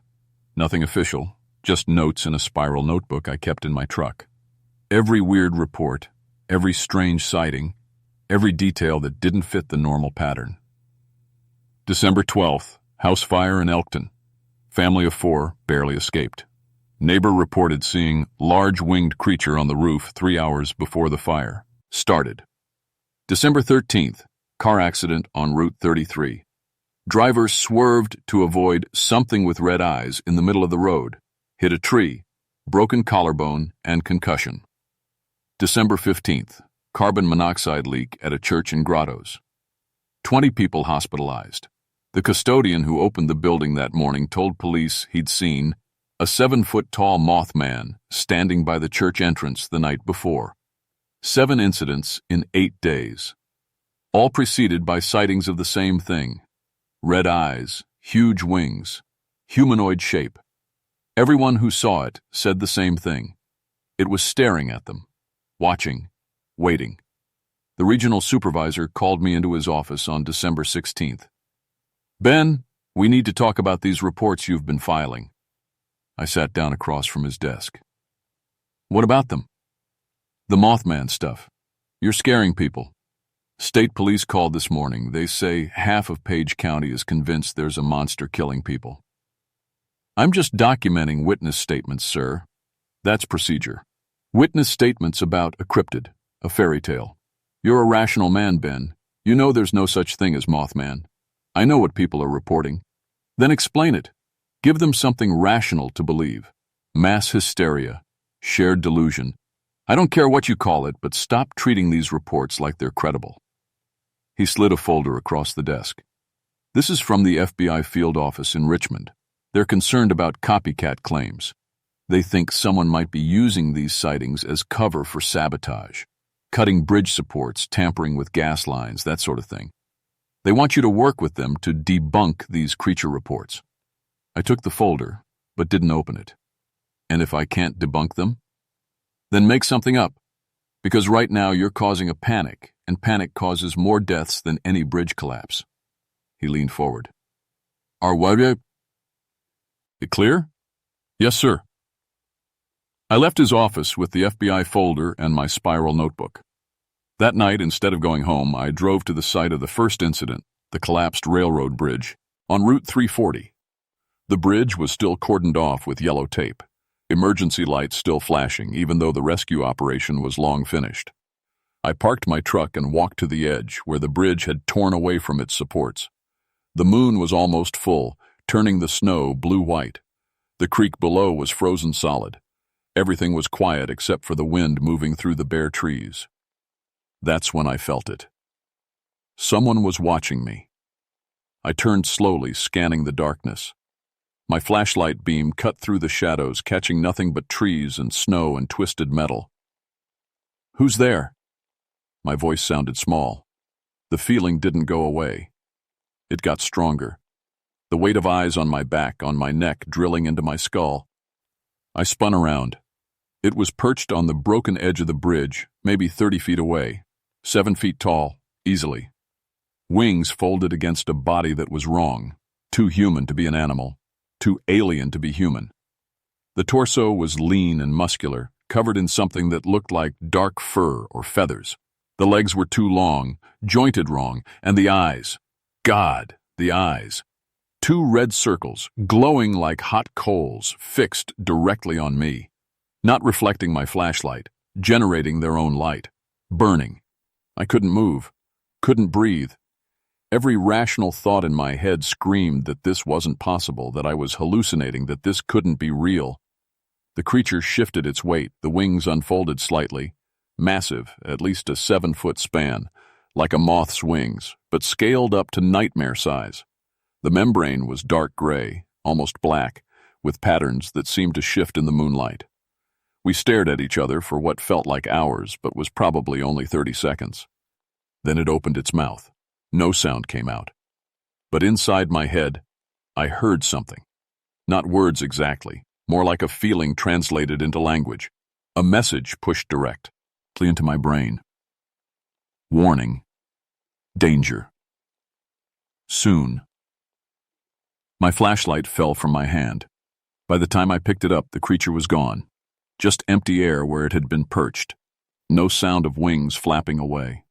Nothing official, just notes in a spiral notebook I kept in my truck. Every weird report, every strange sighting, every detail that didn't fit the normal pattern. December 12th, house fire in Elkton. Family of 4 barely escaped. Neighbor reported seeing large winged creature on the roof 3 hours before the fire started. December 13th, car accident on Route 33. Driver swerved to avoid something with red eyes in the middle of the road, hit a tree, broken collarbone, and concussion. December 15th, carbon monoxide leak at a church in Grottoes. 20 people hospitalized. The custodian who opened the building that morning told police he'd seen a 7-foot-tall Mothman standing by the church entrance the night before. 7 incidents in 8 days, all preceded by sightings of the same thing. Red eyes, huge wings, humanoid shape. Everyone who saw it said the same thing. It was staring at them, watching, waiting. The regional supervisor called me into his office on December 16th. "Ben, we need to talk about these reports you've been filing." I sat down across from his desk. "What about them?" "The Mothman stuff. You're scaring people. State police called this morning. They say half of Page County is convinced there's a monster killing people." "I'm just documenting witness statements, sir. That's procedure. Witness statements about a cryptid, a fairy tale. You're a rational man, Ben. You know there's no such thing as Mothman. I know what people are reporting. Then explain it. Give them something rational to believe. Mass hysteria, shared delusion. I don't care what you call it, but stop treating these reports like they're credible." He slid a folder across the desk. "This is from the FBI field office in Richmond. They're concerned about copycat claims. They think someone might be using these sightings as cover for sabotage, cutting bridge supports, tampering with gas lines, that sort of thing. They want you to work with them to debunk these creature reports." I took the folder, but didn't open it. "And if I can't debunk them? Then make something up. Because right now you're causing a panic, and panic causes more deaths than any bridge collapse." He leaned forward. "Are what? It clear?" "Yes, sir." I left his office with the FBI folder and my spiral notebook. That night, instead of going home, I drove to the site of the first incident, the collapsed railroad bridge, on Route 340. The bridge was still cordoned off with yellow tape, emergency lights still flashing, even though the rescue operation was long finished. I parked my truck and walked to the edge, where the bridge had torn away from its supports. The moon was almost full, turning the snow blue-white. The creek below was frozen solid. Everything was quiet except for the wind moving through the bare trees. That's when I felt it. Someone was watching me. I turned slowly, scanning the darkness. My flashlight beam cut through the shadows, catching nothing but trees and snow and twisted metal. "Who's there?" My voice sounded small. The feeling didn't go away. It got stronger. The weight of eyes on my back, on my neck, drilling into my skull. I spun around. It was perched on the broken edge of the bridge, maybe 30 feet away, 7 feet tall, easily. Wings folded against a body that was wrong, too human to be an animal, too alien to be human. The torso was lean and muscular, covered in something that looked like dark fur or feathers. The legs were too long, jointed wrong, and the eyes. God, the eyes. 2 red circles, glowing like hot coals, fixed directly on me. Not reflecting my flashlight, generating their own light. Burning. I couldn't move. Couldn't breathe. Every rational thought in my head screamed that this wasn't possible, that I was hallucinating, that this couldn't be real. The creature shifted its weight, the wings unfolded slightly. Massive, at least a 7-foot span, like a moth's wings, but scaled up to nightmare size. The membrane was dark gray, almost black, with patterns that seemed to shift in the moonlight. We stared at each other for what felt like hours, but was probably only 30 seconds. Then it opened its mouth. No sound came out. But inside my head, I heard something. Not words exactly, more like a feeling translated into language. A message pushed directly into my brain. Warning. Danger. Soon. My flashlight fell from my hand. By the time I picked it up, the creature was gone. Just empty air where it had been perched. No sound of wings flapping away.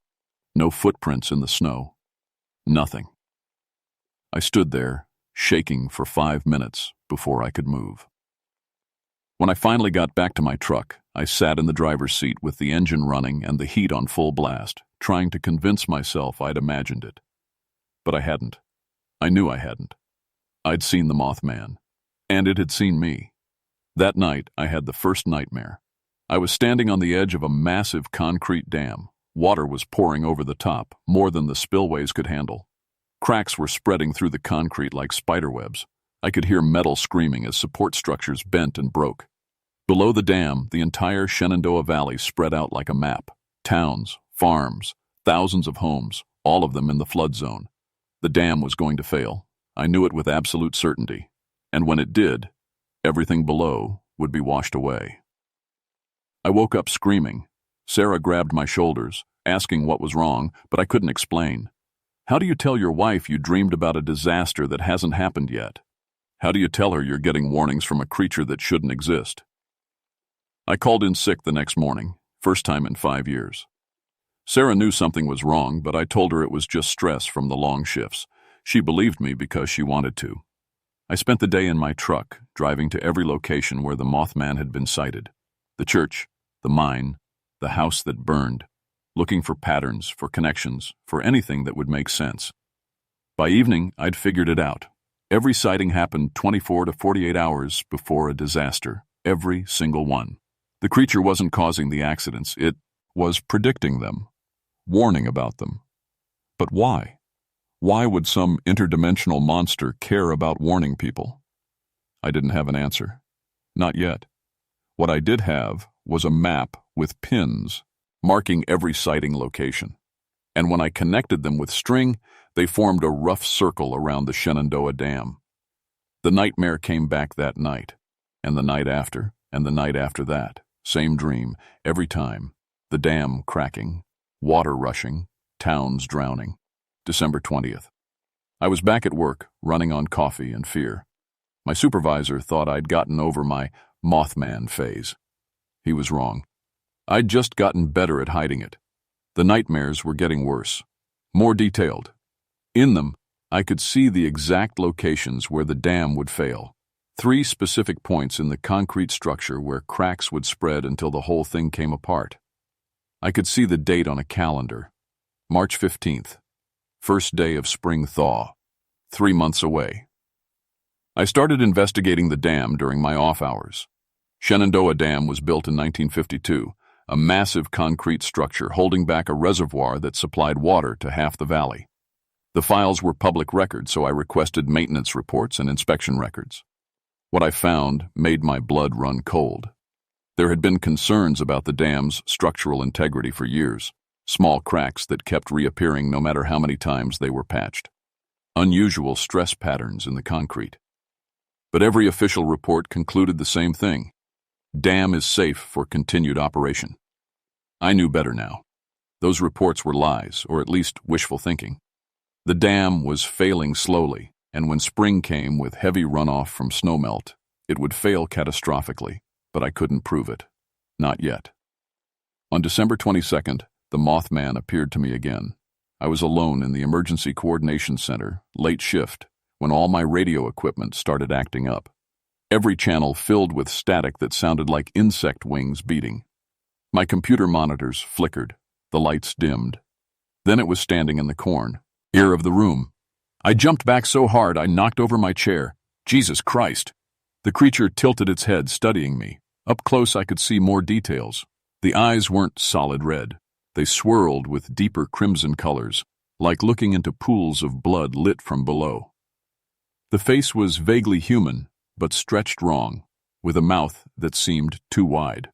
No footprints in the snow. Nothing. I stood there, shaking for 5 minutes before I could move. When I finally got back to my truck, I sat in the driver's seat with the engine running and the heat on full blast, trying to convince myself I'd imagined it. But I hadn't. I knew I hadn't. I'd seen the Mothman, and it had seen me. That night, I had the first nightmare. I was standing on the edge of a massive concrete dam. Water was pouring over the top, more than the spillways could handle. Cracks were spreading through the concrete like spiderwebs. I could hear metal screaming as support structures bent and broke. Below the dam, the entire Shenandoah Valley spread out like a map. Towns, farms, thousands of homes, all of them in the flood zone. The dam was going to fail. I knew it with absolute certainty. And when it did, everything below would be washed away. I woke up screaming. Sarah grabbed my shoulders, asking what was wrong, but I couldn't explain. How do you tell your wife you dreamed about a disaster that hasn't happened yet? How do you tell her you're getting warnings from a creature that shouldn't exist? I called in sick the next morning, first time in 5 years. Sarah knew something was wrong, but I told her it was just stress from the long shifts. She believed me because she wanted to. I spent the day in my truck, driving to every location where the Mothman had been sighted. The church, the mine, the house that burned, looking for patterns, for connections, for anything that would make sense. By evening, I'd figured it out. Every sighting happened 24 to 48 hours before a disaster, every single one. The creature wasn't causing the accidents, it was predicting them, warning about them. But why? Why would some interdimensional monster care about warning people? I didn't have an answer. Not yet. What I did have was a map with pins marking every sighting location. And when I connected them with string, they formed a rough circle around the Shenandoah Dam. The nightmare came back that night, and the night after, and the night after that. Same dream, every time. The dam cracking, water rushing, towns drowning. December 20th. I was back at work, running on coffee and fear. My supervisor thought I'd gotten over my Mothman phase. He was wrong. I'd just gotten better at hiding it. The nightmares were getting worse, more detailed. In them, I could see the exact locations where the dam would fail. 3 specific points in the concrete structure where cracks would spread until the whole thing came apart. I could see the date on a calendar. March 15th, first day of spring thaw, 3 months away. I started investigating the dam during my off hours. Shenandoah Dam was built in 1952, a massive concrete structure holding back a reservoir that supplied water to half the valley. The files were public record, so I requested maintenance reports and inspection records. What I found made my blood run cold. There had been concerns about the dam's structural integrity for years, small cracks that kept reappearing no matter how many times they were patched. Unusual stress patterns in the concrete. But every official report concluded the same thing. Dam is safe for continued operation. I knew better now. Those reports were lies, or at least wishful thinking. The dam was failing slowly, and when spring came with heavy runoff from snowmelt, it would fail catastrophically, but I couldn't prove it. Not yet. On December 22nd, the Mothman appeared to me again. I was alone in the Emergency Coordination Center, late shift, when all my radio equipment started acting up. Every channel filled with static that sounded like insect wings beating. My computer monitors flickered, the lights dimmed. Then it was standing in the corn, ear of the room. I jumped back so hard I knocked over my chair. Jesus Christ! The creature tilted its head, studying me. Up close I could see more details. The eyes weren't solid red. They swirled with deeper crimson colors, like looking into pools of blood lit from below. The face was vaguely human, but stretched wrong, with a mouth that seemed too wide.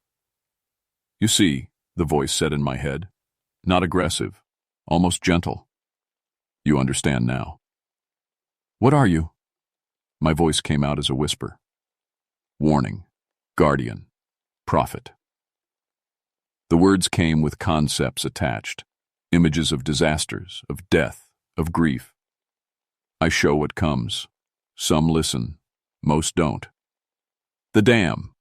You see, the voice said in my head, not aggressive, almost gentle. You understand now. What are you? My voice came out as a whisper. Warning, guardian, prophet. The words came with concepts attached, images of disasters, of death, of grief. I show what comes, Some listen. Most don't. The dam.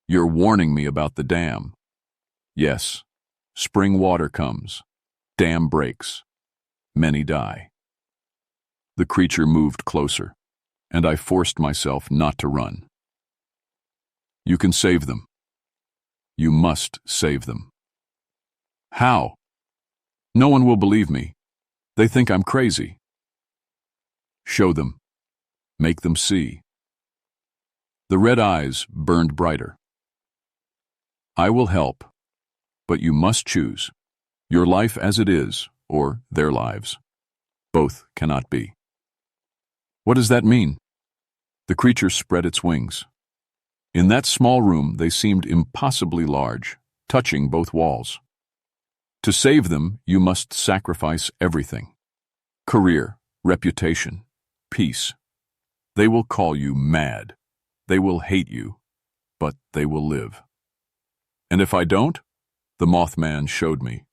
You're warning me about the dam. Yes. Spring water comes. Dam breaks. Many die. The creature moved closer, and I forced myself not to run. You can save them. You must save them. How? No one will believe me. They think I'm crazy. Show them. Make them see. The red eyes burned brighter. I will help, but you must choose. Your life as it is, or their lives. Both cannot be. What does that mean? The creature spread its wings. In that small room, they seemed impossibly large, touching both walls. To save them, you must sacrifice everything. Career, reputation, peace. They will call you mad. They will hate you, but they will live. And if I don't? The Mothman showed me.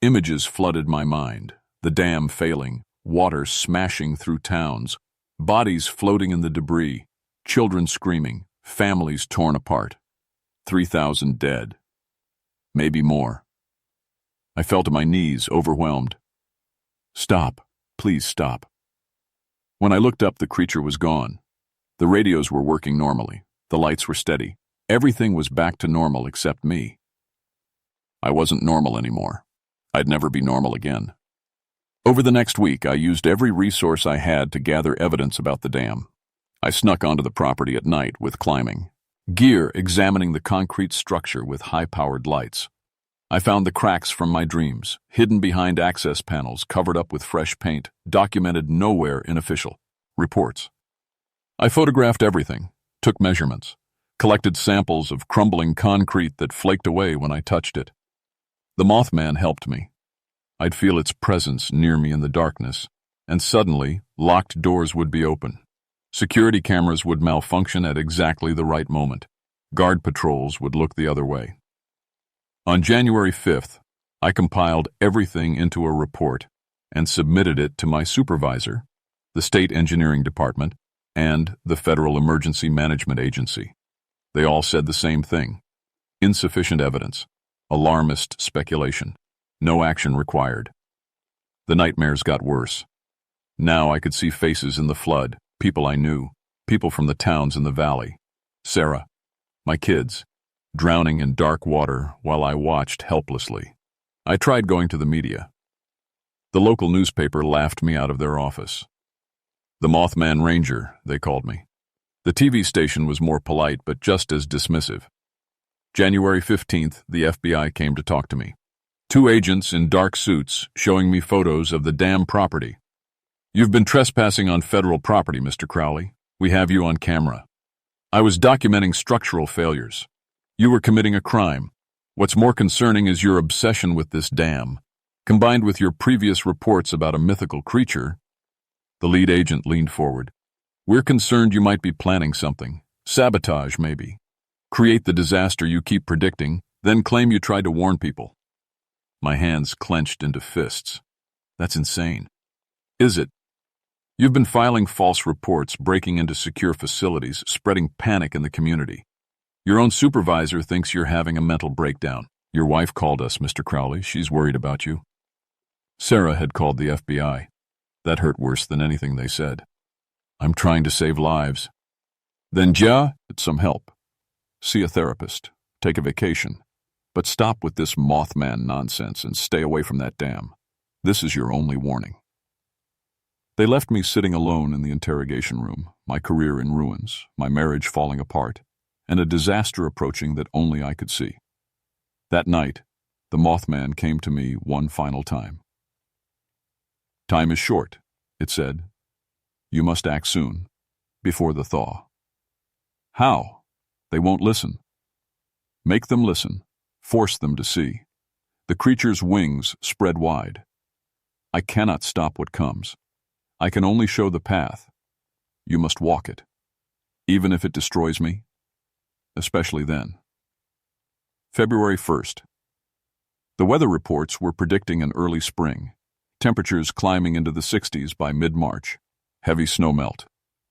Images flooded my mind, the dam failing, water smashing through towns, bodies floating in the debris, children screaming, families torn apart. 3,000 dead. Maybe more. I fell to my knees, overwhelmed. Stop. Please stop. When I looked up, the creature was gone. The radios were working normally. The lights were steady. Everything was back to normal except me. I wasn't normal anymore. I'd never be normal again. Over the next week, I used every resource I had to gather evidence about the dam. I snuck onto the property at night with climbing gear, examining the concrete structure with high-powered lights. I found the cracks from my dreams, hidden behind access panels covered up with fresh paint, documented nowhere in official reports. I photographed everything, took measurements, collected samples of crumbling concrete that flaked away when I touched it. The Mothman helped me. I'd feel its presence near me in the darkness, and suddenly, locked doors would be open. Security cameras would malfunction at exactly the right moment. Guard patrols would look the other way. On January 5th, I compiled everything into a report and submitted it to my supervisor, the State Engineering Department, and the Federal Emergency Management Agency. They all said the same thing. Insufficient evidence. Alarmist speculation. No action required. The nightmares got worse. Now I could see faces in the flood, people I knew, people from the towns in the valley. Sarah, my kids, drowning in dark water while I watched helplessly. I tried going to the media. The local newspaper laughed me out of their office. The Mothman Ranger, they called me. The TV station was more polite but just as dismissive. January 15th, the FBI came to talk to me. 2 agents in dark suits showing me photos of the dam property. You've been trespassing on federal property, Mr. Crowley. We have you on camera. I was documenting structural failures. You were committing a crime. What's more concerning is your obsession with this dam, combined with your previous reports about a mythical creature. The lead agent leaned forward. We're concerned you might be planning something. Sabotage, maybe. Create the disaster you keep predicting, then claim you tried to warn people. My hands clenched into fists. That's insane. Is it? You've been filing false reports, breaking into secure facilities, spreading panic in the community. Your own supervisor thinks you're having a mental breakdown. Your wife called us, Mr. Crowley. She's worried about you. Sarah had called the FBI. That hurt worse than anything they said. I'm trying to save lives. Then get some help. See a therapist. Take a vacation. But stop with this Mothman nonsense and stay away from that dam. This is your only warning. They left me sitting alone in the interrogation room, my career in ruins, my marriage falling apart, and a disaster approaching that only I could see. That night, the Mothman came to me one final time. Time is short, it said. You must act soon, before the thaw. How? They won't listen. Make them listen. Force them to see. The creature's wings spread wide. I cannot stop what comes. I can only show the path. You must walk it. Even if it destroys me. Especially then. February 1st. The weather reports were predicting an early spring. Temperatures climbing into the 60s by mid-March. Heavy snowmelt.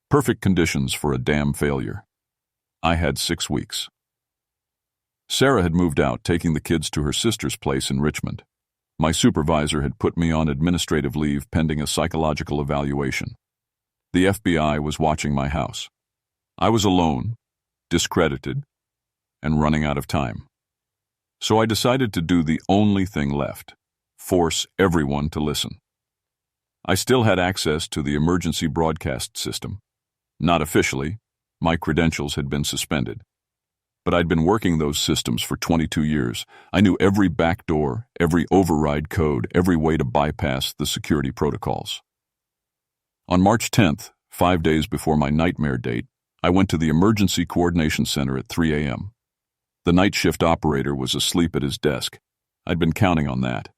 Perfect conditions for a dam failure. I had 6 weeks. Sarah had moved out, taking the kids to her sister's place in Richmond. My supervisor had put me on administrative leave pending a psychological evaluation. The FBI was watching my house. I was alone, discredited, and running out of time. So I decided to do the only thing left: force everyone to listen. I still had access to the emergency broadcast system. Not officially, my credentials had been suspended. But I'd been working those systems for 22 years. I knew every backdoor, every override code, every way to bypass the security protocols. On March 10th, 5 days before my nightmare date, I went to the Emergency Coordination Center at 3 a.m. The night shift operator was asleep at his desk. I'd been counting on that.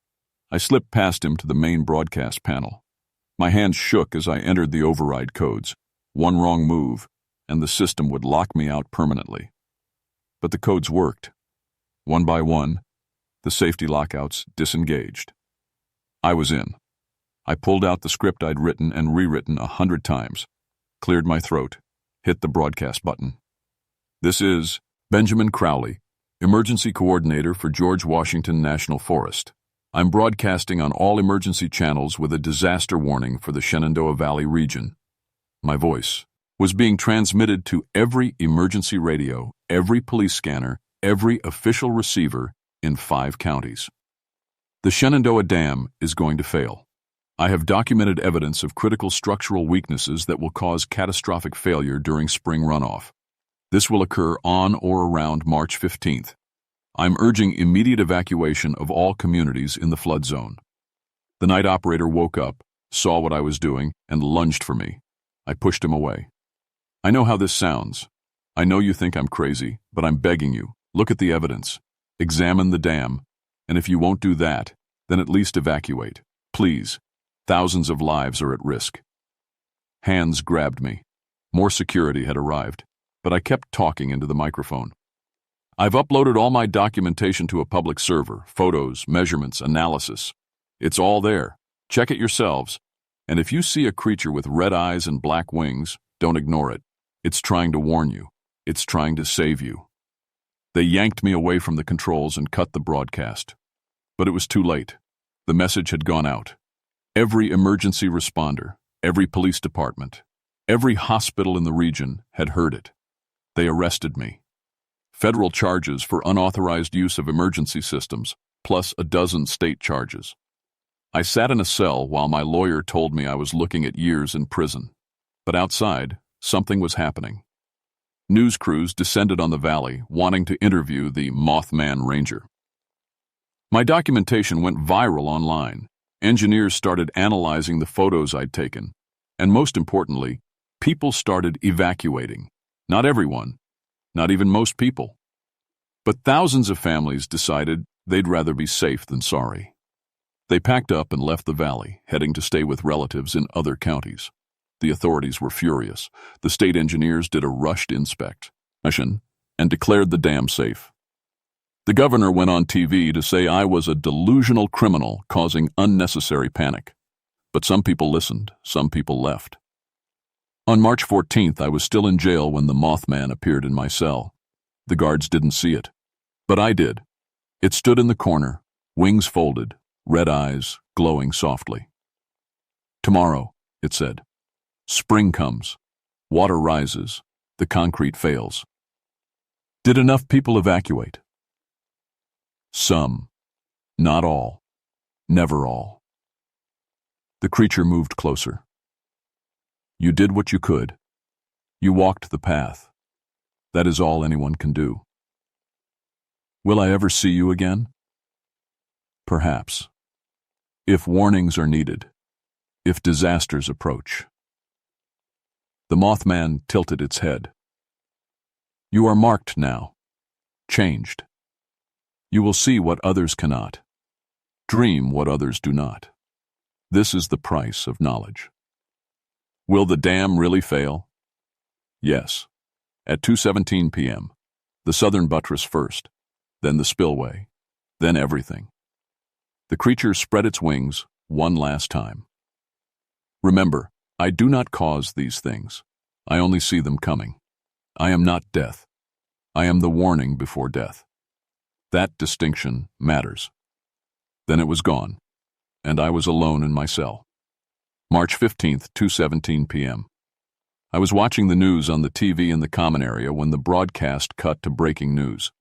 I slipped past him to the main broadcast panel. My hands shook as I entered the override codes. One wrong move, and the system would lock me out permanently. But the codes worked. One by one, the safety lockouts disengaged. I was in. I pulled out the script I'd written and rewritten 100 times, cleared my throat, hit the broadcast button. This is Benjamin Crowley, Emergency Coordinator for George Washington National Forest. I'm broadcasting on all emergency channels with a disaster warning for the Shenandoah Valley region. My voice was being transmitted to every emergency radio, every police scanner, every official receiver in 5 counties. The Shenandoah Dam is going to fail. I have documented evidence of critical structural weaknesses that will cause catastrophic failure during spring runoff. This will occur on or around March 15th. I'm urging immediate evacuation of all communities in the flood zone. The night operator woke up, saw what I was doing, and lunged for me. I pushed him away. I know how this sounds. I know you think I'm crazy, but I'm begging you, look at the evidence. Examine the dam, and if you won't do that, then at least evacuate. Please. Thousands of lives are at risk. Hands grabbed me. More security had arrived, but I kept talking into the microphone. I've uploaded all my documentation to a public server, photos, measurements, analysis. It's all there. Check it yourselves. And if you see a creature with red eyes and black wings, don't ignore it. It's trying to warn you. It's trying to save you. They yanked me away from the controls and cut the broadcast. But it was too late. The message had gone out. Every emergency responder, every police department, every hospital in the region had heard it. They arrested me. Federal charges for unauthorized use of emergency systems, plus a dozen state charges. I sat in a cell while my lawyer told me I was looking at years in prison. But outside, something was happening. News crews descended on the valley, wanting to interview the Mothman Ranger. My documentation went viral online. Engineers started analyzing the photos I'd taken. And most importantly, people started evacuating. Not everyone, not even most people. But thousands of families decided they'd rather be safe than sorry. They packed up and left the valley, heading to stay with relatives in other counties. The authorities were furious. The state engineers did a rushed inspection and declared the dam safe. The governor went on TV to say I was a delusional criminal causing unnecessary panic. But some people listened, some people left. On March 14th, I was still in jail when the Mothman appeared in my cell. The guards didn't see it, but I did. It stood in the corner, wings folded, red eyes glowing softly. Tomorrow, it said. Spring comes. Water rises. The concrete fails. Did enough people evacuate? Some. Not all. Never all. The creature moved closer. You did what you could. You walked the path. That is all anyone can do. Will I ever see you again? Perhaps. If warnings are needed. If disasters approach. The Mothman tilted its head. You are marked now. Changed. You will see what others cannot. Dream what others do not. This is the price of knowledge. Will the dam really fail? Yes. At 2:17 p.m., the southern buttress first, then the spillway, then everything. The creature spread its wings one last time. Remember, I do not cause these things. I only see them coming. I am not death. I am the warning before death. That distinction matters. Then it was gone, and I was alone in my cell. March 15th, 2:17 p.m. I was watching the news on the TV in the common area when the broadcast cut to breaking news.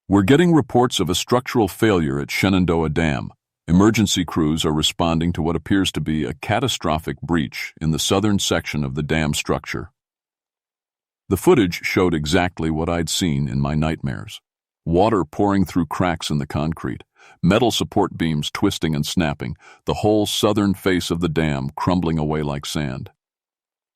We're getting reports of a structural failure at Shenandoah Dam. Emergency crews are responding to what appears to be a catastrophic breach in the southern section of the dam structure. The footage showed exactly what I'd seen in my nightmares. Water pouring through cracks in the concrete, metal support beams twisting and snapping, the whole southern face of the dam crumbling away like sand.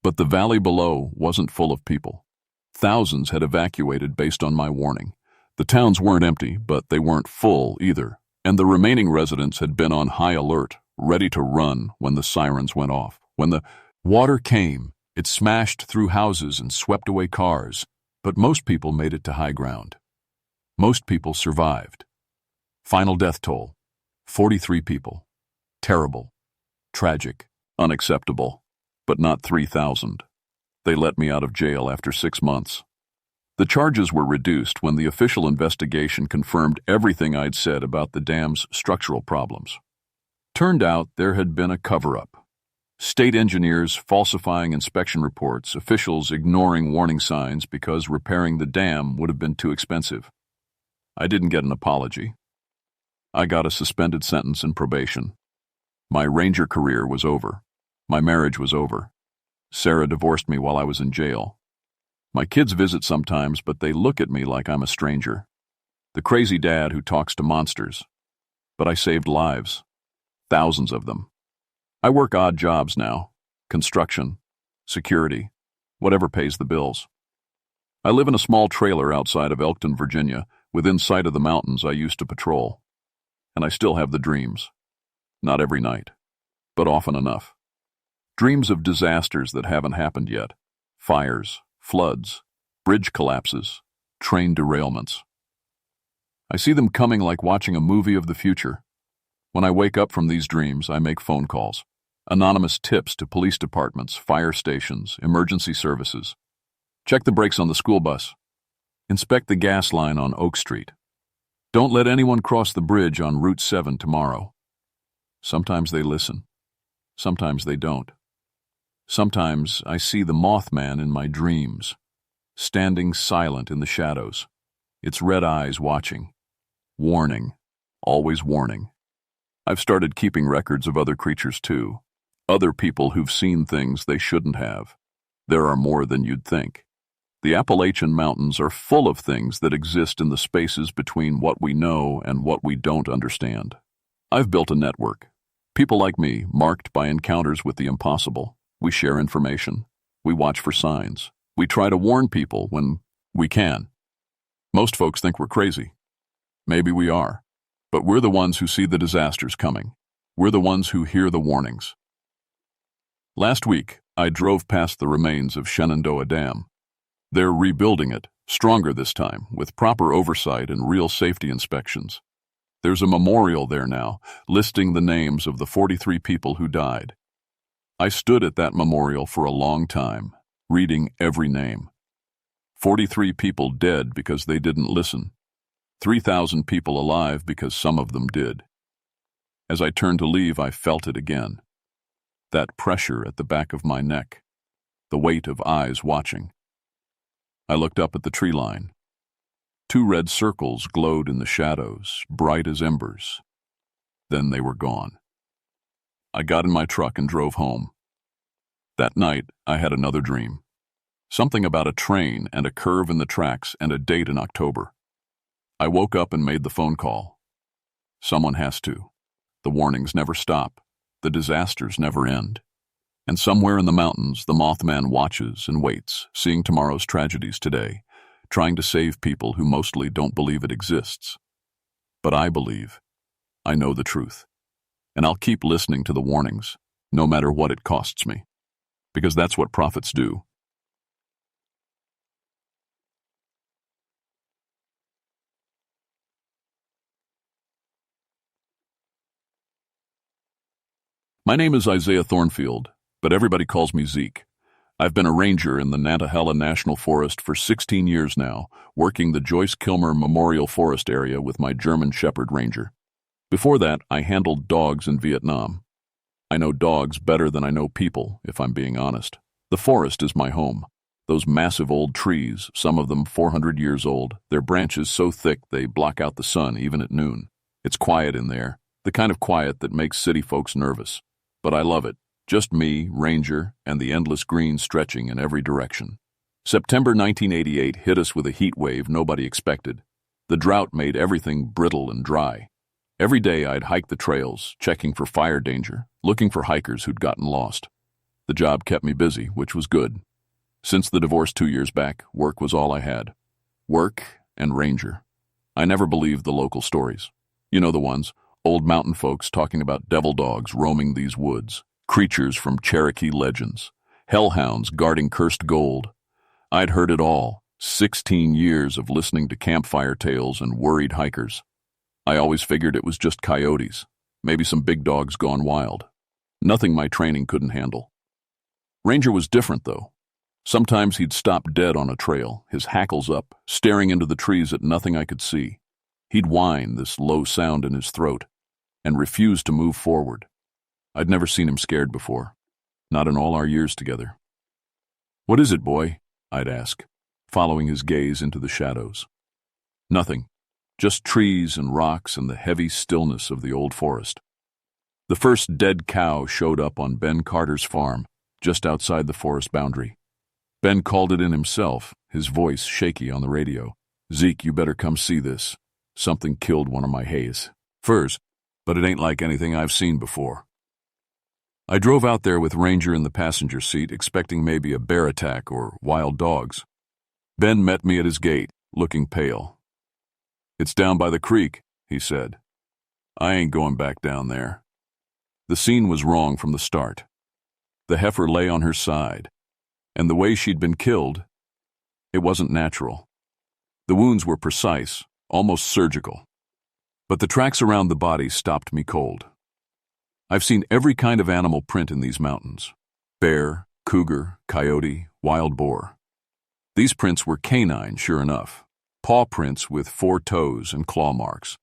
But the valley below wasn't full of people. Thousands had evacuated based on my warning. The towns weren't empty, but they weren't full either, and the remaining residents had been on high alert, ready to run when the sirens went off. When the water came, it smashed through houses and swept away cars, but most people made it to high ground. Most people survived. Final death toll, 43 people. Terrible, tragic, unacceptable, but not 3,000. They let me out of jail after 6 months. The charges were reduced when the official investigation confirmed everything I'd said about the dam's structural problems. Turned out there had been a cover-up. State engineers falsifying inspection reports, officials ignoring warning signs because repairing the dam would have been too expensive. I didn't get an apology. I got a suspended sentence and probation. My ranger career was over. My marriage was over. Sarah divorced me while I was in jail. My kids visit sometimes, but they look at me like I'm a stranger. The crazy dad who talks to monsters. But I saved lives. Thousands of them. I work odd jobs now. Construction, security, whatever pays the bills. I live in a small trailer outside of Elkton, Virginia, within sight of the mountains I used to patrol. And I still have the dreams. Not every night, but often enough. Dreams of disasters that haven't happened yet. Fires, floods, bridge collapses, train derailments. I see them coming like watching a movie of the future. When I wake up from these dreams, I make phone calls. Anonymous tips to police departments, fire stations, emergency services. Check the brakes on the school bus. Inspect the gas line on Oak Street. Don't let anyone cross the bridge on Route 7 tomorrow. Sometimes they listen. Sometimes they don't. Sometimes I see the Mothman in my dreams, standing silent in the shadows, its red eyes watching. Warning, always warning. I've started keeping records of other creatures too. Other people who've seen things they shouldn't have. There are more than you'd think. The Appalachian Mountains are full of things that exist in the spaces between what we know and what we don't understand. I've built a network. People like me, marked by encounters with the impossible. We share information. We watch for signs. We try to warn people when we can. Most folks think we're crazy. Maybe we are. But we're the ones who see the disasters coming. We're the ones who hear the warnings. Last week, I drove past the remains of Shenandoah Dam. They're rebuilding it, stronger this time, with proper oversight and real safety inspections. There's a memorial there now, listing the names of the 43 people who died. I stood at that memorial for a long time, reading every name. 43 people dead because they didn't listen. 3,000 people alive because some of them did. As I turned to leave, I felt it again. That pressure at the back of my neck, the weight of eyes watching. I looked up at the tree line. 2 red circles glowed in the shadows, bright as embers. Then they were gone. I got in my truck and drove home. That night, I had another dream. Something about a train and a curve in the tracks and a date in October. I woke up and made the phone call. Someone has to. The warnings never stop. The disasters never end. And somewhere in the mountains, the Mothman watches and waits, seeing tomorrow's tragedies today, trying to save people who mostly don't believe it exists. But I believe. I know the truth. And I'll keep listening to the warnings, no matter what it costs me. Because that's what prophets do. My name is Isaiah Thornfield, but everybody calls me Zeke. I've been a ranger in the Nantahala National Forest for 16 years now, working the Joyce Kilmer Memorial Forest area with my German Shepherd Ranger. Before that, I handled dogs in Vietnam. I know dogs better than I know people, if I'm being honest. The forest is my home. Those massive old trees, some of them 400 years old, their branches so thick they block out the sun even at noon. It's quiet in there, the kind of quiet that makes city folks nervous. But I love it. Just me, Ranger, and the endless green stretching in every direction. September 1988 hit us with a heat wave nobody expected. The drought made everything brittle and dry. Every day I'd hike the trails, checking for fire danger, looking for hikers who'd gotten lost. The job kept me busy, which was good. Since the divorce 2 years back, work was all I had. Work and Ranger. I never believed the local stories. You know the ones, old mountain folks talking about devil dogs roaming these woods. Creatures from Cherokee legends, hellhounds guarding cursed gold. I'd heard it all, 16 years of listening to campfire tales and worried hikers. I always figured it was just coyotes, maybe some big dogs gone wild. Nothing my training couldn't handle. Ranger was different, though. Sometimes he'd stop dead on a trail, his hackles up, staring into the trees at nothing I could see. He'd whine, this low sound in his throat, and refuse to move forward. I'd never seen him scared before, not in all our years together. "What is it, boy?" I'd ask, following his gaze into the shadows. Nothing, just trees and rocks and the heavy stillness of the old forest. The first dead cow showed up on Ben Carter's farm, just outside the forest boundary. Ben called it in himself, his voice shaky on the radio. "Zeke, you better come see this. Something killed one of my furs, but it ain't like anything I've seen before." I drove out there with Ranger in the passenger seat, expecting maybe a bear attack or wild dogs. Ben met me at his gate, looking pale. "It's down by the creek," he said. "I ain't going back down there." The scene was wrong from the start. The heifer lay on her side, and the way she'd been killed, it wasn't natural. The wounds were precise, almost surgical. But the tracks around the body stopped me cold. I've seen every kind of animal print in these mountains. Bear, cougar, coyote, wild boar. These prints were canine, sure enough. Paw prints with 4 toes and claw marks.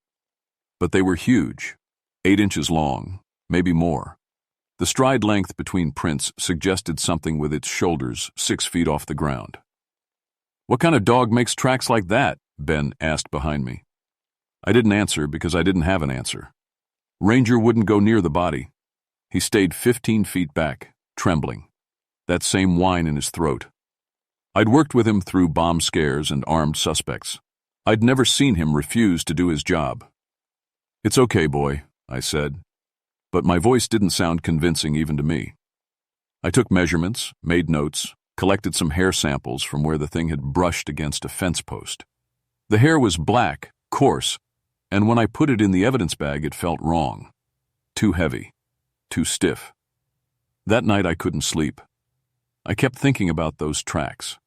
But they were huge, 8 inches long, maybe more. The stride length between prints suggested something with its shoulders 6 feet off the ground. "What kind of dog makes tracks like that?" Ben asked behind me. I didn't answer because I didn't have an answer. Ranger wouldn't go near the body. He stayed 15 feet back, trembling, that same whine in his throat. I'd worked with him through bomb scares and armed suspects. I'd never seen him refuse to do his job. "It's okay, boy," I said, but my voice didn't sound convincing even to me. I took measurements, made notes, collected some hair samples from where the thing had brushed against a fence post. The hair was black, coarse, and when I put it in the evidence bag, it felt wrong. Too heavy, too stiff. That night I couldn't sleep. I kept thinking about those tracks,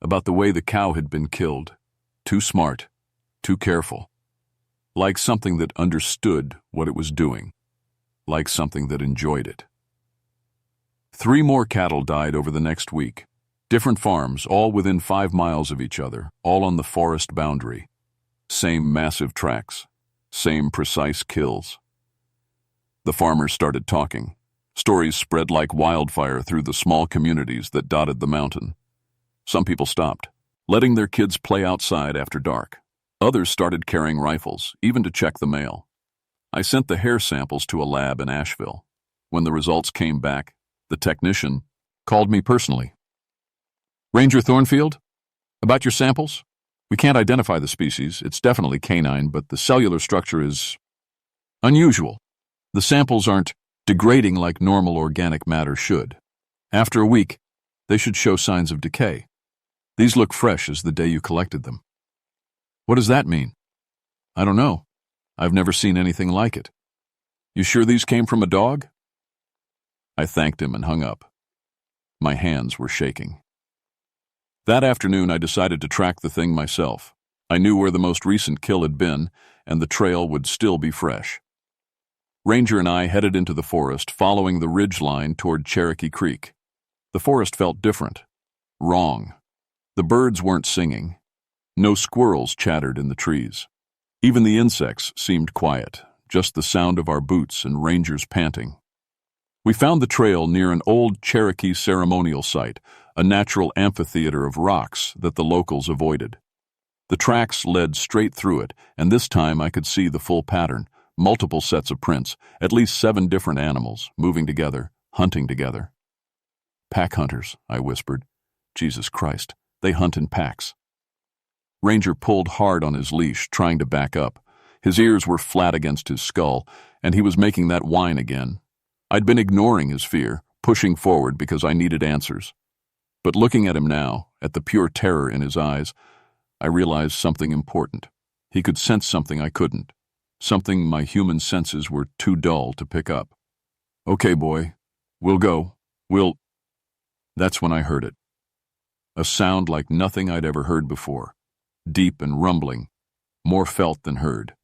about the way the cow had been killed. Too smart, too careful. Like something that understood what it was doing. Like something that enjoyed it. 3 more cattle died over the next week. Different farms, all within 5 miles of each other, all on the forest boundary. Same massive tracks, same precise kills. The farmers started talking. Stories spread like wildfire through the small communities that dotted the mountain. Some people stopped, letting their kids play outside after dark. Others started carrying rifles, even to check the mail. I sent the hair samples to a lab in Asheville. When the results came back, the technician called me personally. "Ranger Thornfield, about your samples? We can't identify the species. It's definitely canine, but the cellular structure is unusual. The samples aren't degrading like normal organic matter should. After a week, they should show signs of decay. These look fresh as the day you collected them." "What does that mean?" "I don't know. I've never seen anything like it." "You sure these came from a dog?" I thanked him and hung up. My hands were shaking. That afternoon, I decided to track the thing myself. I knew where the most recent kill had been, and the trail would still be fresh. Ranger and I headed into the forest, following the ridge line toward Cherokee Creek. The forest felt different. Wrong. The birds weren't singing. No squirrels chattered in the trees. Even the insects seemed quiet, just the sound of our boots and rangers panting. We found the trail near an old Cherokee ceremonial site, a natural amphitheater of rocks that the locals avoided. The tracks led straight through it, and this time I could see the full pattern, multiple sets of prints, at least 7 different animals, moving together, hunting together. Pack hunters, I whispered. Jesus Christ, they hunt in packs. Ranger pulled hard on his leash, trying to back up. His ears were flat against his skull, and he was making that whine again. I'd been ignoring his fear, pushing forward because I needed answers. But looking at him now, at the pure terror in his eyes, I realized something important. He could sense something I couldn't, something my human senses were too dull to pick up. Okay, boy, we'll go. That's when I heard it. A sound like nothing I'd ever heard before, deep and rumbling, more felt than heard.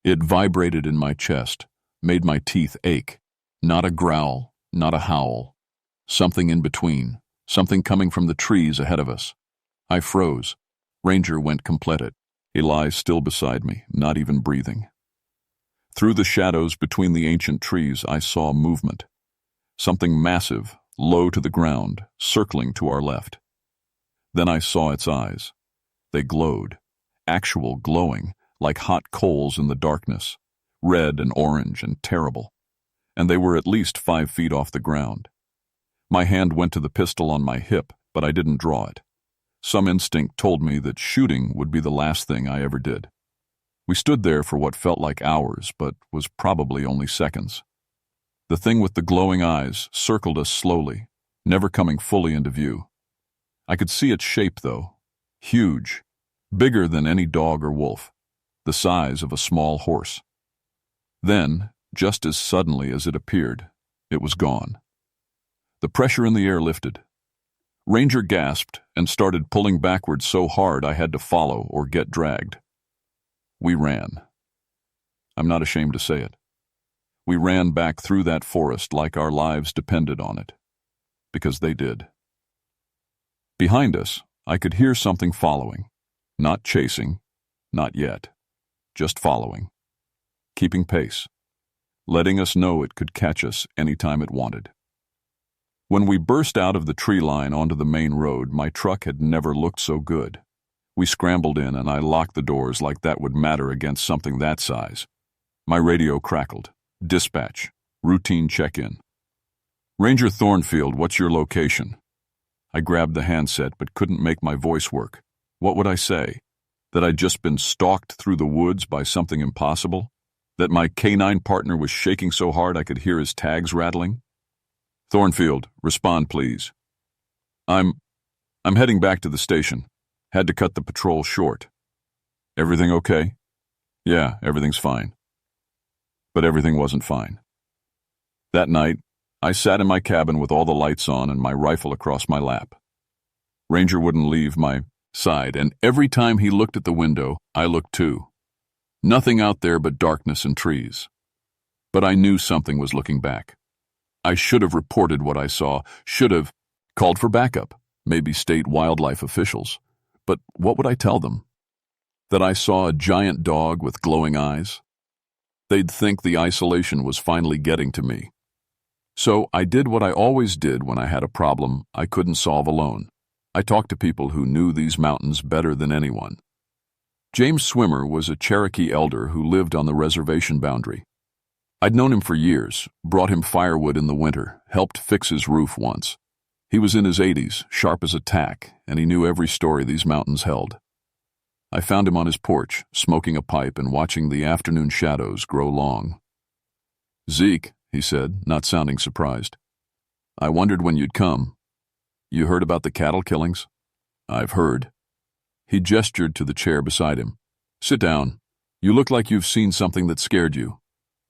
It vibrated in my chest, made my teeth ache. Not a growl, not a howl. Something in between, something coming from the trees ahead of us. I froze. Ranger went complete. He lies still beside me, not even breathing. Through the shadows between the ancient trees, I saw movement. Something massive, low to the ground, circling to our left. Then I saw its eyes. They glowed, actual glowing, like hot coals in the darkness, red and orange and terrible. And they were at least 5 feet off the ground. My hand went to the pistol on my hip, but I didn't draw it. Some instinct told me that shooting would be the last thing I ever did. We stood there for what felt like hours, but was probably only seconds. The thing with the glowing eyes circled us slowly, never coming fully into view. I could see its shape, though. Huge, bigger than any dog or wolf, the size of a small horse. Then, just as suddenly as it appeared, it was gone. The pressure in the air lifted. Ranger gasped and started pulling backwards so hard I had to follow or get dragged. We ran. I'm not ashamed to say it. We ran back through that forest like our lives depended on it. Because they did. Behind us, I could hear something following. Not chasing. Not yet. Just following. Keeping pace. Letting us know it could catch us any time it wanted. When we burst out of the tree line onto the main road, my truck had never looked so good. We scrambled in, and I locked the doors like that would matter against something that size. My radio crackled. Dispatch. Routine check-in. Ranger Thornfield, what's your location? I grabbed the handset but couldn't make my voice work. What would I say? That I'd just been stalked through the woods by something impossible? That my canine partner was shaking so hard I could hear his tags rattling? Thornfield, respond please. I'm heading back to the station. Had to cut the patrol short. Everything okay? Yeah, everything's fine. But everything wasn't fine. That night, I sat in my cabin with all the lights on and my rifle across my lap. Ranger wouldn't leave my side, and every time he looked at the window, I looked too. Nothing out there but darkness and trees. But I knew something was looking back. I should have reported what I saw, should have called for backup, maybe state wildlife officials. But what would I tell them? That I saw a giant dog with glowing eyes? They'd think the isolation was finally getting to me. So I did what I always did when I had a problem I couldn't solve alone. I talked to people who knew these mountains better than anyone. James Swimmer was a Cherokee elder who lived on the reservation boundary. I'd known him for years, brought him firewood in the winter, helped fix his roof once. He was in his 80s, sharp as a tack, and he knew every story these mountains held. I found him on his porch, smoking a pipe and watching the afternoon shadows grow long. Zeke, he said, not sounding surprised. I wondered when you'd come. You heard about the cattle killings? I've heard. He gestured to the chair beside him. Sit down. You look like you've seen something that scared you.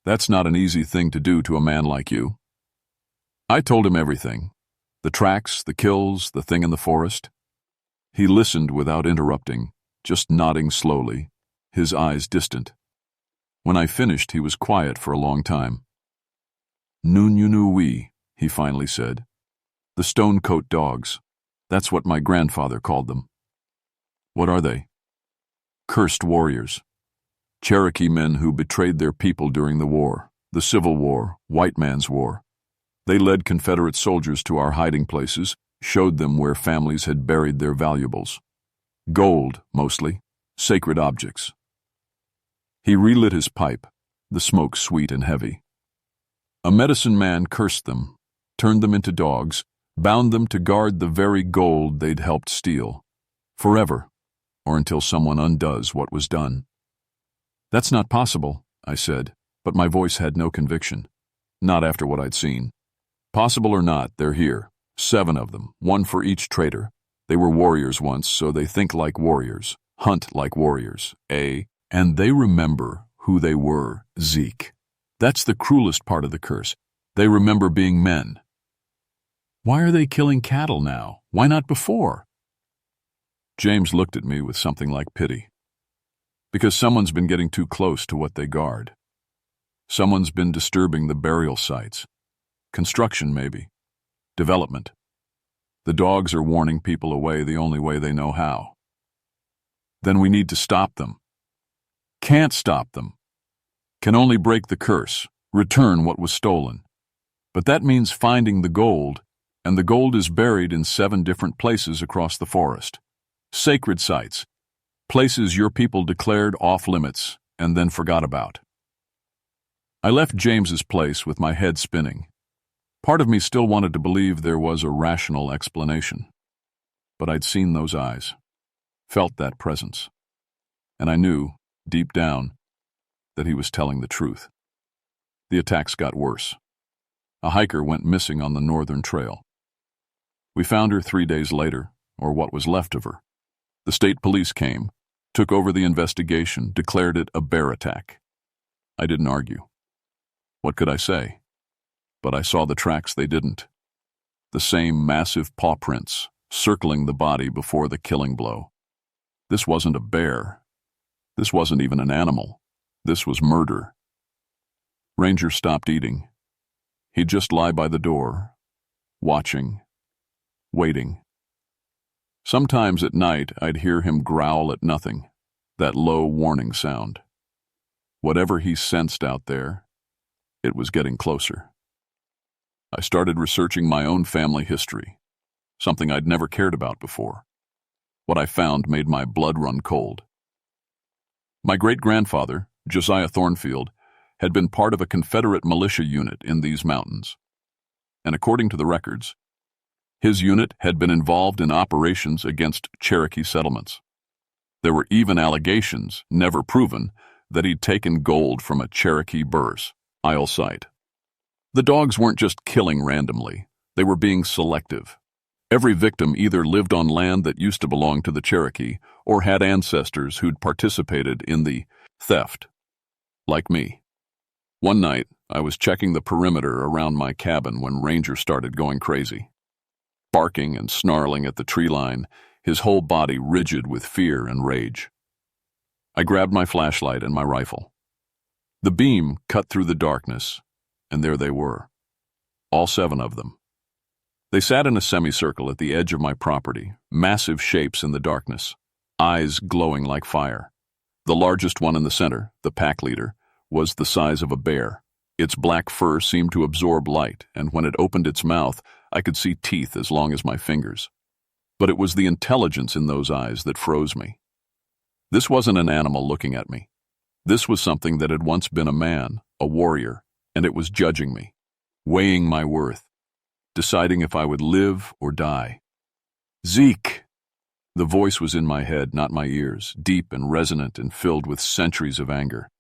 That's not an easy thing to do to a man like you. I told him everything. The tracks, the kills, the thing in the forest. He listened without interrupting, just nodding slowly, his eyes distant. When I finished, he was quiet for a long time. Nununui, he finally said. The Stonecoat Dogs. That's what my grandfather called them. What are they? Cursed warriors. Cherokee men who betrayed their people during the war, the Civil War, White Man's War. They led Confederate soldiers to our hiding places, showed them where families had buried their valuables. Gold, mostly, sacred objects. He relit his pipe, the smoke sweet and heavy. A medicine man cursed them, turned them into dogs, bound them to guard the very gold they'd helped steal. Forever, or until someone undoes what was done. That's not possible, I said, but my voice had no conviction. Not after what I'd seen. Possible or not, they're here. 7 of them, 1 for each traitor. They were warriors once, so they think like warriors, hunt like warriors, and they remember who they were, Zeke. That's the cruelest part of the curse. They remember being men. Why are they killing cattle now? Why not before? James looked at me with something like pity. Because someone's been getting too close to what they guard. Someone's been disturbing the burial sites. Construction, maybe. Development. The dogs are warning people away the only way they know how. Then we need to stop them. Can't stop them. Can only break the curse, return what was stolen. But that means finding the gold, and the gold is buried in 7 different places across the forest. Sacred sites, places your people declared off limits and then forgot about. I left James's place with my head spinning. Part of me still wanted to believe there was a rational explanation. But I'd seen those eyes, felt that presence, and I knew, deep down, that he was telling the truth. The attacks got worse. A hiker went missing on the northern trail. We found her 3 days later, or what was left of her. The state police came, took over the investigation, declared it a bear attack. I didn't argue. What could I say? But I saw the tracks they didn't. The same massive paw prints circling the body before the killing blow. This wasn't a bear. This wasn't even an animal. This was murder. Ranger stopped eating. He'd just lie by the door, watching, waiting. Sometimes at night I'd hear him growl at nothing, that low warning sound. Whatever he sensed out there, it was getting closer. I started researching my own family history, something I'd never cared about before. What I found made my blood run cold. My great-grandfather, Josiah Thornfield, had been part of a Confederate militia unit in these mountains. And according to the records, his unit had been involved in operations against Cherokee settlements. There were even allegations, never proven, that he'd taken gold from a Cherokee burse, I'll cite. The dogs weren't just killing randomly, they were being selective. Every victim either lived on land that used to belong to the Cherokee or had ancestors who'd participated in the theft. Like me. One night, I was checking the perimeter around my cabin when Ranger started going crazy. Barking and snarling at the tree line, his whole body rigid with fear and rage. I grabbed my flashlight and my rifle. The beam cut through the darkness, and there they were. All 7 of them. They sat in a semicircle at the edge of my property, massive shapes in the darkness, eyes glowing like fire. The largest one in the center, the pack leader, was the size of a bear. Its black fur seemed to absorb light, and when it opened its mouth, I could see teeth as long as my fingers. But it was the intelligence in those eyes that froze me. This wasn't an animal looking at me. This was something that had once been a man, a warrior, and it was judging me, weighing my worth, deciding if I would live or die. Zeke! The voice was in my head, not my ears, deep and resonant and filled with centuries of anger.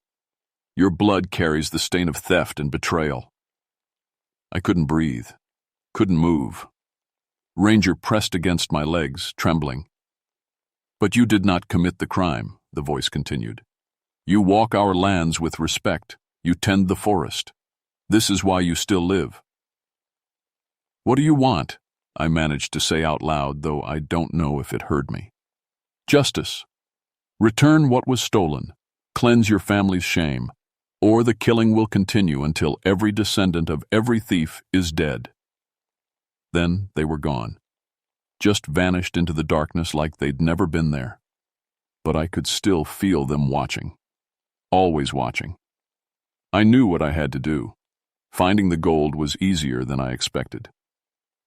Your blood carries the stain of theft and betrayal. I couldn't breathe, couldn't move. Ranger pressed against my legs, trembling. But you did not commit the crime, the voice continued. You walk our lands with respect. You tend the forest. This is why you still live. What do you want? I managed to say out loud, though I don't know if it heard me. Justice. Return what was stolen. Cleanse your family's shame, or the killing will continue until every descendant of every thief is dead. Then they were gone, just vanished into the darkness like they'd never been there. But I could still feel them watching, always watching. I knew what I had to do. Finding the gold was easier than I expected.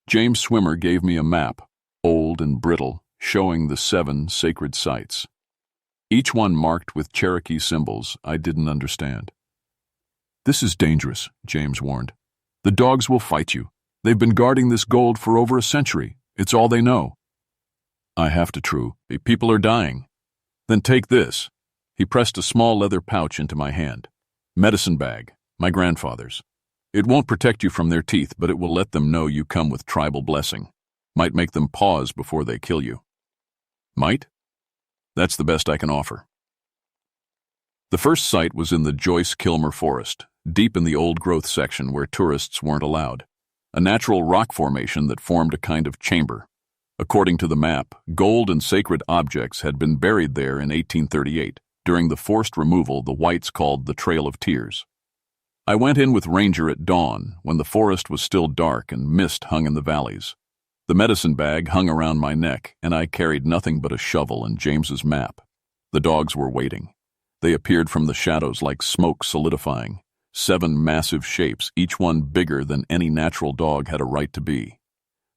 James Swimmer gave me a map, old and brittle, showing the 7 sacred sites. Each one marked with Cherokee symbols I didn't understand. "This is dangerous," James warned. "The dogs will fight you. They've been guarding this gold for over a century. It's all they know." "I have to, True. People are dying." "Then take this." He pressed a small leather pouch into my hand. "Medicine bag, my grandfather's. It won't protect you from their teeth, but it will let them know you come with tribal blessing. Might make them pause before they kill you." "Might?" "That's the best I can offer." The first site was in the Joyce-Kilmer Forest, deep in the old-growth section where tourists weren't allowed. A natural rock formation that formed a kind of chamber. According to the map, gold and sacred objects had been buried there in 1838, during the forced removal the whites called the Trail of Tears. I went in with Ranger at dawn, when the forest was still dark and mist hung in the valleys. The medicine bag hung around my neck, and I carried nothing but a shovel and James's map. The dogs were waiting. They appeared from the shadows like smoke solidifying. 7 massive shapes, each one bigger than any natural dog had a right to be.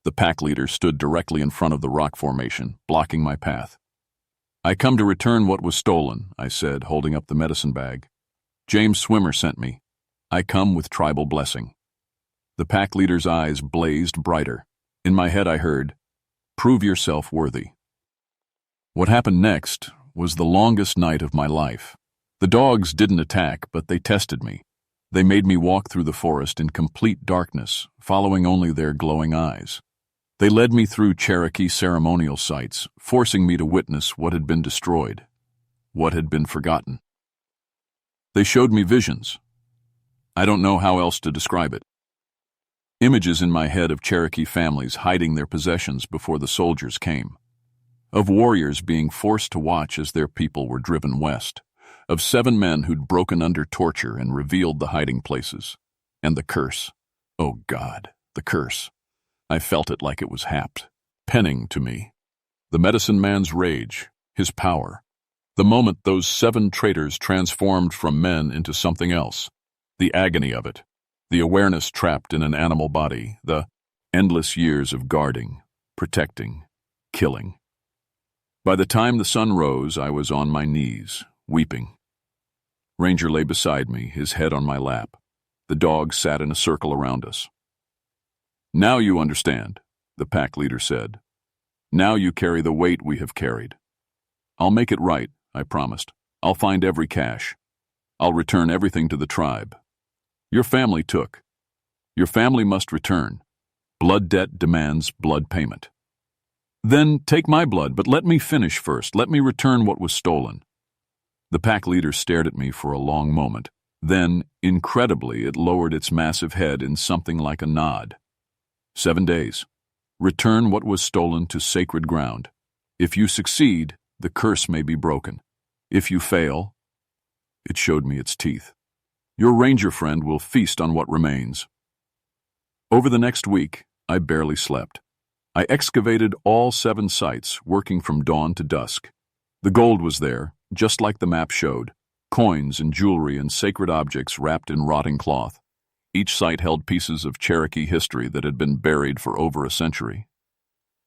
The pack leader stood directly in front of the rock formation, blocking my path. "I come to return what was stolen," I said, holding up the medicine bag. "James Swimmer sent me. I come with tribal blessing." The pack leader's eyes blazed brighter. In my head I heard, "Prove yourself worthy." What happened next was the longest night of my life. The dogs didn't attack, but they tested me. They made me walk through the forest in complete darkness, following only their glowing eyes. They led me through Cherokee ceremonial sites, forcing me to witness what had been destroyed, what had been forgotten. They showed me visions. I don't know how else to describe it. Images in my head of Cherokee families hiding their possessions before the soldiers came. Of warriors being forced to watch as their people were driven west. Of 7 men who'd broken under torture and revealed the hiding places. And the curse. Oh God, the curse. I felt it like it was happed, penning to me. The medicine man's rage, his power. The moment those 7 traitors transformed from men into something else. The agony of it. The awareness trapped in an animal body. The endless years of guarding, protecting, killing. By the time the sun rose, I was on my knees, weeping. Ranger lay beside me, his head on my lap. The dogs sat in a circle around us. "Now you understand," the pack leader said. "Now you carry the weight we have carried. I'll make it right," I promised. "I'll find every cache. I'll return everything to the tribe. Your family took. Your family must return. Blood debt demands blood payment." "Then take my blood, but let me finish first. Let me return what was stolen." The pack leader stared at me for a long moment. Then, incredibly, it lowered its massive head in something like a nod. 7 days. Return what was stolen to sacred ground. If you succeed, the curse may be broken. If you fail, it showed me its teeth. Your ranger friend will feast on what remains. Over the next week, I barely slept. I excavated all 7 sites, working from dawn to dusk. The gold was there, just like the map showed. Coins and jewelry and sacred objects wrapped in rotting cloth. Each site held pieces of Cherokee history that had been buried for over a century.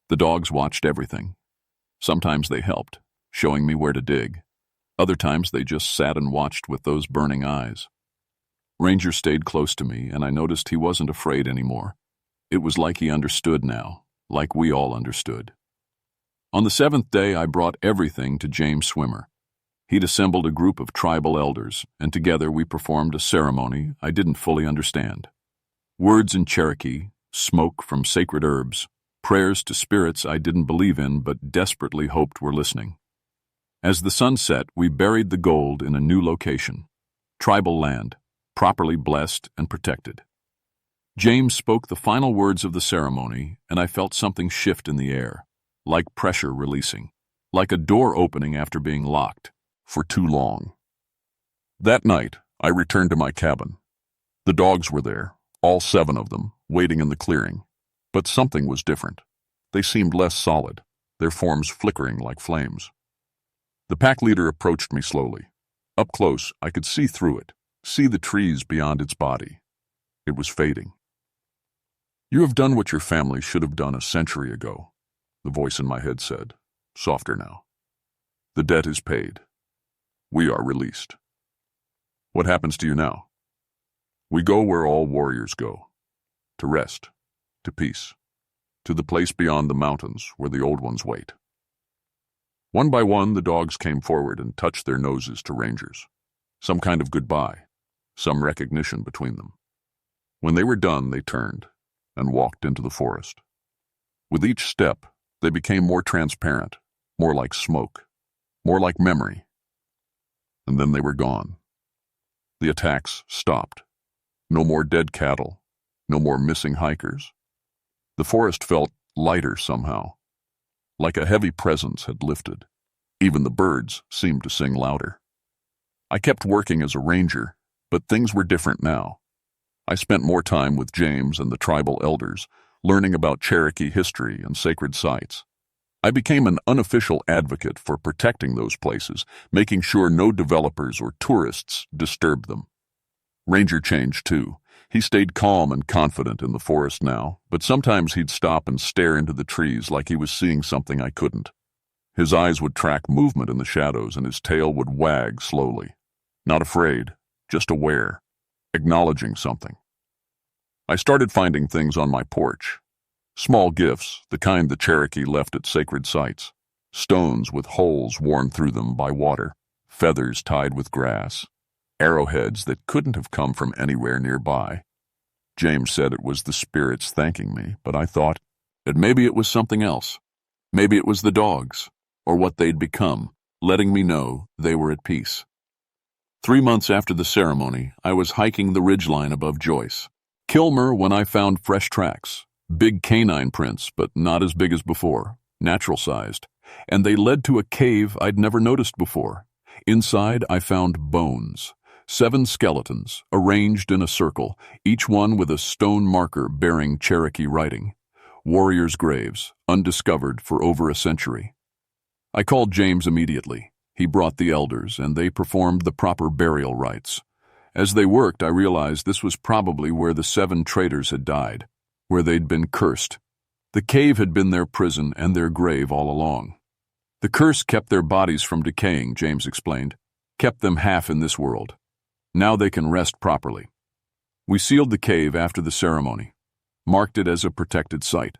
The dogs watched everything. Sometimes they helped, showing me where to dig. Other times they just sat and watched with those burning eyes. Ranger stayed close to me, and I noticed he wasn't afraid anymore. It was like he understood now, like we all understood. On the 7th day, I brought everything to James Swimmer. He'd assembled a group of tribal elders, and together we performed a ceremony I didn't fully understand. Words in Cherokee, smoke from sacred herbs, prayers to spirits I didn't believe in but desperately hoped were listening. As the sun set, we buried the gold in a new location. Tribal land, properly blessed and protected. James spoke the final words of the ceremony, and I felt something shift in the air, like pressure releasing, like a door opening after being locked for too long. That night, I returned to my cabin. The dogs were there, all 7 of them, waiting in the clearing. But something was different. They seemed less solid, their forms flickering like flames. The pack leader approached me slowly. Up close, I could see through it, see the trees beyond its body. It was fading. "You have done what your family should have done a century ago," the voice in my head said, softer now. "The debt is paid. We are released. What happens to you now?" "We go where all warriors go, to rest, to peace, to the place beyond the mountains where the old ones wait." One by one, the dogs came forward and touched their noses to rangers. Some kind of goodbye, some recognition between them. When they were done, they turned and walked into the forest. With each step, they became more transparent, more like smoke, more like memory. And then they were gone. The attacks stopped. No more dead cattle, no more missing hikers. The forest felt lighter somehow, like a heavy presence had lifted. Even the birds seemed to sing louder. I kept working as a ranger, but things were different now. I spent more time with James and the tribal elders, learning about Cherokee history and sacred sites. I became an unofficial advocate for protecting those places, making sure no developers or tourists disturbed them. Ranger changed too. He stayed calm and confident in the forest now, but sometimes he'd stop and stare into the trees like he was seeing something I couldn't. His eyes would track movement in the shadows and his tail would wag slowly. Not afraid, just aware, acknowledging something. I started finding things on my porch. Small gifts, the kind the Cherokee left at sacred sites. Stones with holes worn through them by water, feathers tied with grass, arrowheads that couldn't have come from anywhere nearby. James said it was the spirits thanking me, but I thought that maybe it was something else. Maybe it was the dogs, or what they'd become, letting me know they were at peace. 3 months after the ceremony, I was hiking the ridgeline above Joyce. Kilmer when I found fresh tracks. Big canine prints, but not as big as before, natural-sized. And they led to a cave I'd never noticed before. Inside, I found bones. 7 skeletons, arranged in a circle, each one with a stone marker bearing Cherokee writing. Warriors' graves, undiscovered for over a century. I called James immediately. He brought the elders, and they performed the proper burial rites. As they worked, I realized this was probably where the 7 traitors had died, where they'd been cursed. The cave had been their prison and their grave all along. The curse kept their bodies from decaying, James explained, kept them half in this world. Now they can rest properly. We sealed the cave after the ceremony, marked it as a protected site.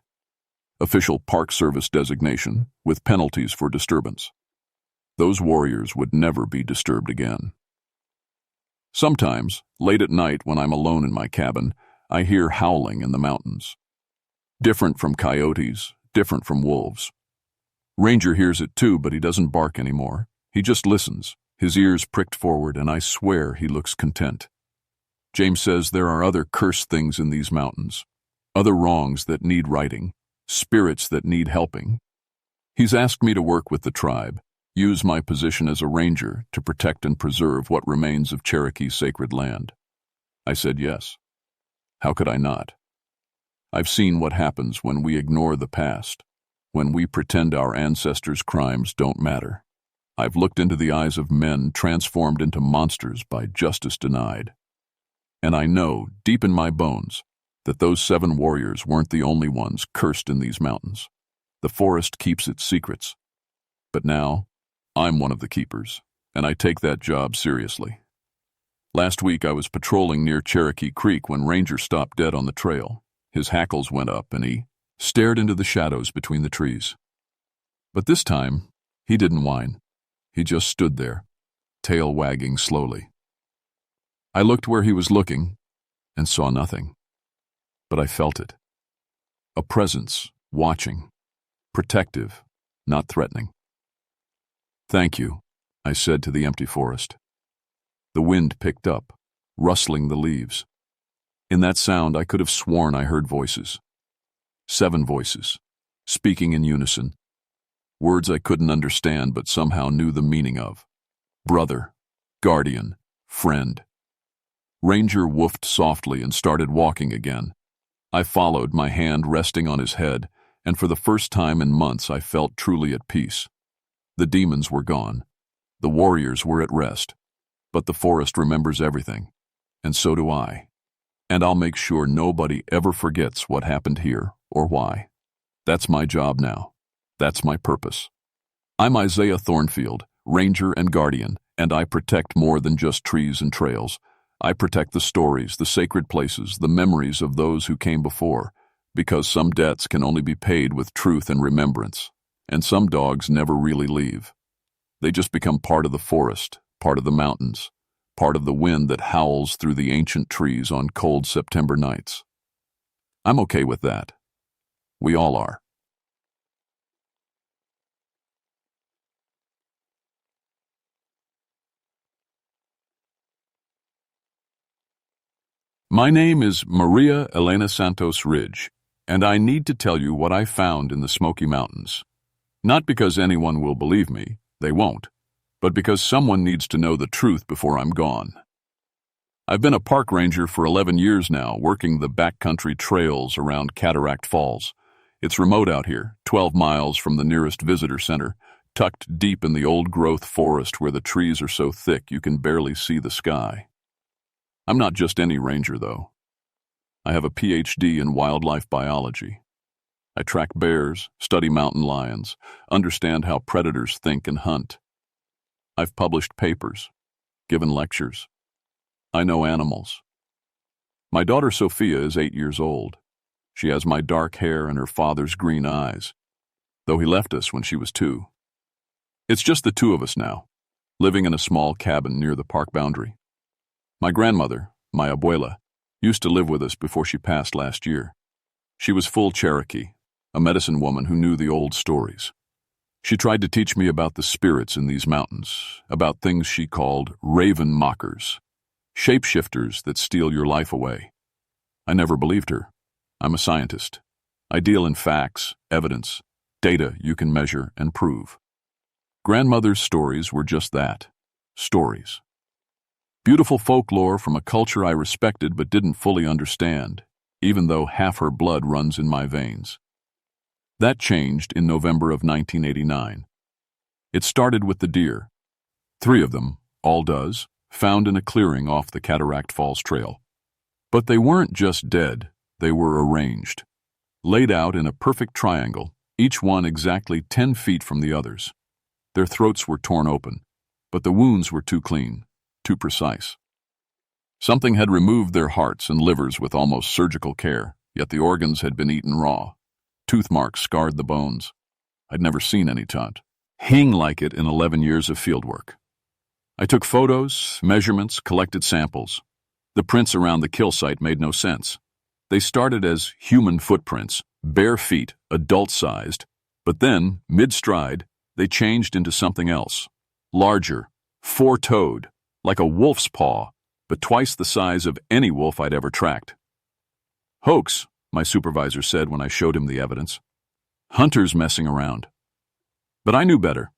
Official Park Service designation, with penalties for disturbance. Those warriors would never be disturbed again. Sometimes, late at night when I'm alone in my cabin, I hear howling in the mountains. Different from coyotes, different from wolves. Ranger hears it too, but he doesn't bark anymore. He just listens, his ears pricked forward, and I swear he looks content. James says there are other cursed things in these mountains, other wrongs that need righting, spirits that need helping. He's asked me to work with the tribe, use my position as a ranger to protect and preserve what remains of Cherokee's sacred land. I said yes. How could I not? I've seen what happens when we ignore the past, when we pretend our ancestors' crimes don't matter. I've looked into the eyes of men transformed into monsters by justice denied. And I know, deep in my bones, that those 7 warriors weren't the only ones cursed in these mountains. The forest keeps its secrets. But now, I'm one of the keepers, and I take that job seriously. Last week I was patrolling near Cherokee Creek when Ranger stopped dead on the trail. His hackles went up and he stared into the shadows between the trees. But this time, he didn't whine. He just stood there, tail wagging slowly. I looked where he was looking and saw nothing. But I felt it. A presence, watching, protective, not threatening. "Thank you," I said to the empty forest. The wind picked up, rustling the leaves. In that sound, I could have sworn I heard voices. 7 voices, speaking in unison. Words I couldn't understand but somehow knew the meaning of. Brother, guardian, friend. Ranger woofed softly and started walking again. I followed, my hand resting on his head, and for the first time in months I felt truly at peace. The demons were gone. The warriors were at rest. But the forest remembers everything, and so do I. And I'll make sure nobody ever forgets what happened here or why. That's my job now. That's my purpose. I'm Isaiah Thornfield, ranger and guardian, and I protect more than just trees and trails. I protect the stories, the sacred places, the memories of those who came before, because some debts can only be paid with truth and remembrance, and some dogs never really leave. They just become part of the forest, part of the mountains, part of the wind that howls through the ancient trees on cold September nights. I'm okay with that. We all are. My name is Maria Elena Santos Ridge, and I need to tell you what I found in the Smoky Mountains. Not because anyone will believe me, they won't, but because someone needs to know the truth before I'm gone. I've been a park ranger for 11 years now, working the backcountry trails around Cataract Falls. It's remote out here, 12 miles from the nearest visitor center, tucked deep in the old-growth forest where the trees are so thick you can barely see the sky. I'm not just any ranger, though. I have a PhD in wildlife biology. I track bears, study mountain lions, understand how predators think and hunt. I've published papers, given lectures. I know animals. My daughter Sophia is 8 years old. She has my dark hair and her father's green eyes, though he left us when she was 2. It's just the 2 of us now, living in a small cabin near the park boundary. My grandmother, my abuela, used to live with us before she passed last year. She was full Cherokee, a medicine woman who knew the old stories. She tried to teach me about the spirits in these mountains, about things she called raven mockers, shapeshifters that steal your life away. I never believed her. I'm a scientist. I deal in facts, evidence, data you can measure and prove. Grandmother's stories were just that, stories. Beautiful folklore from a culture I respected but didn't fully understand, even though half her blood runs in my veins. That changed in November of 1989. It started with the deer. 3 of them, all does, found in a clearing off the Cataract Falls Trail. But they weren't just dead, they were arranged. Laid out in a perfect triangle, each one exactly 10 feet from the others. Their throats were torn open, but the wounds were too clean, too precise. Something had removed their hearts and livers with almost surgical care, yet the organs had been eaten raw. Tooth marks scarred the bones. I'd never seen any hang like it in 11 years of fieldwork. I took photos, measurements, collected samples. The prints around the kill site made no sense. They started as human footprints, bare feet, adult-sized, but then, mid-stride, they changed into something else. Larger, 4-toed, like a wolf's paw, but twice the size of any wolf I'd ever tracked. Hoax, my supervisor said when I showed him the evidence. Hunters messing around. But I knew better.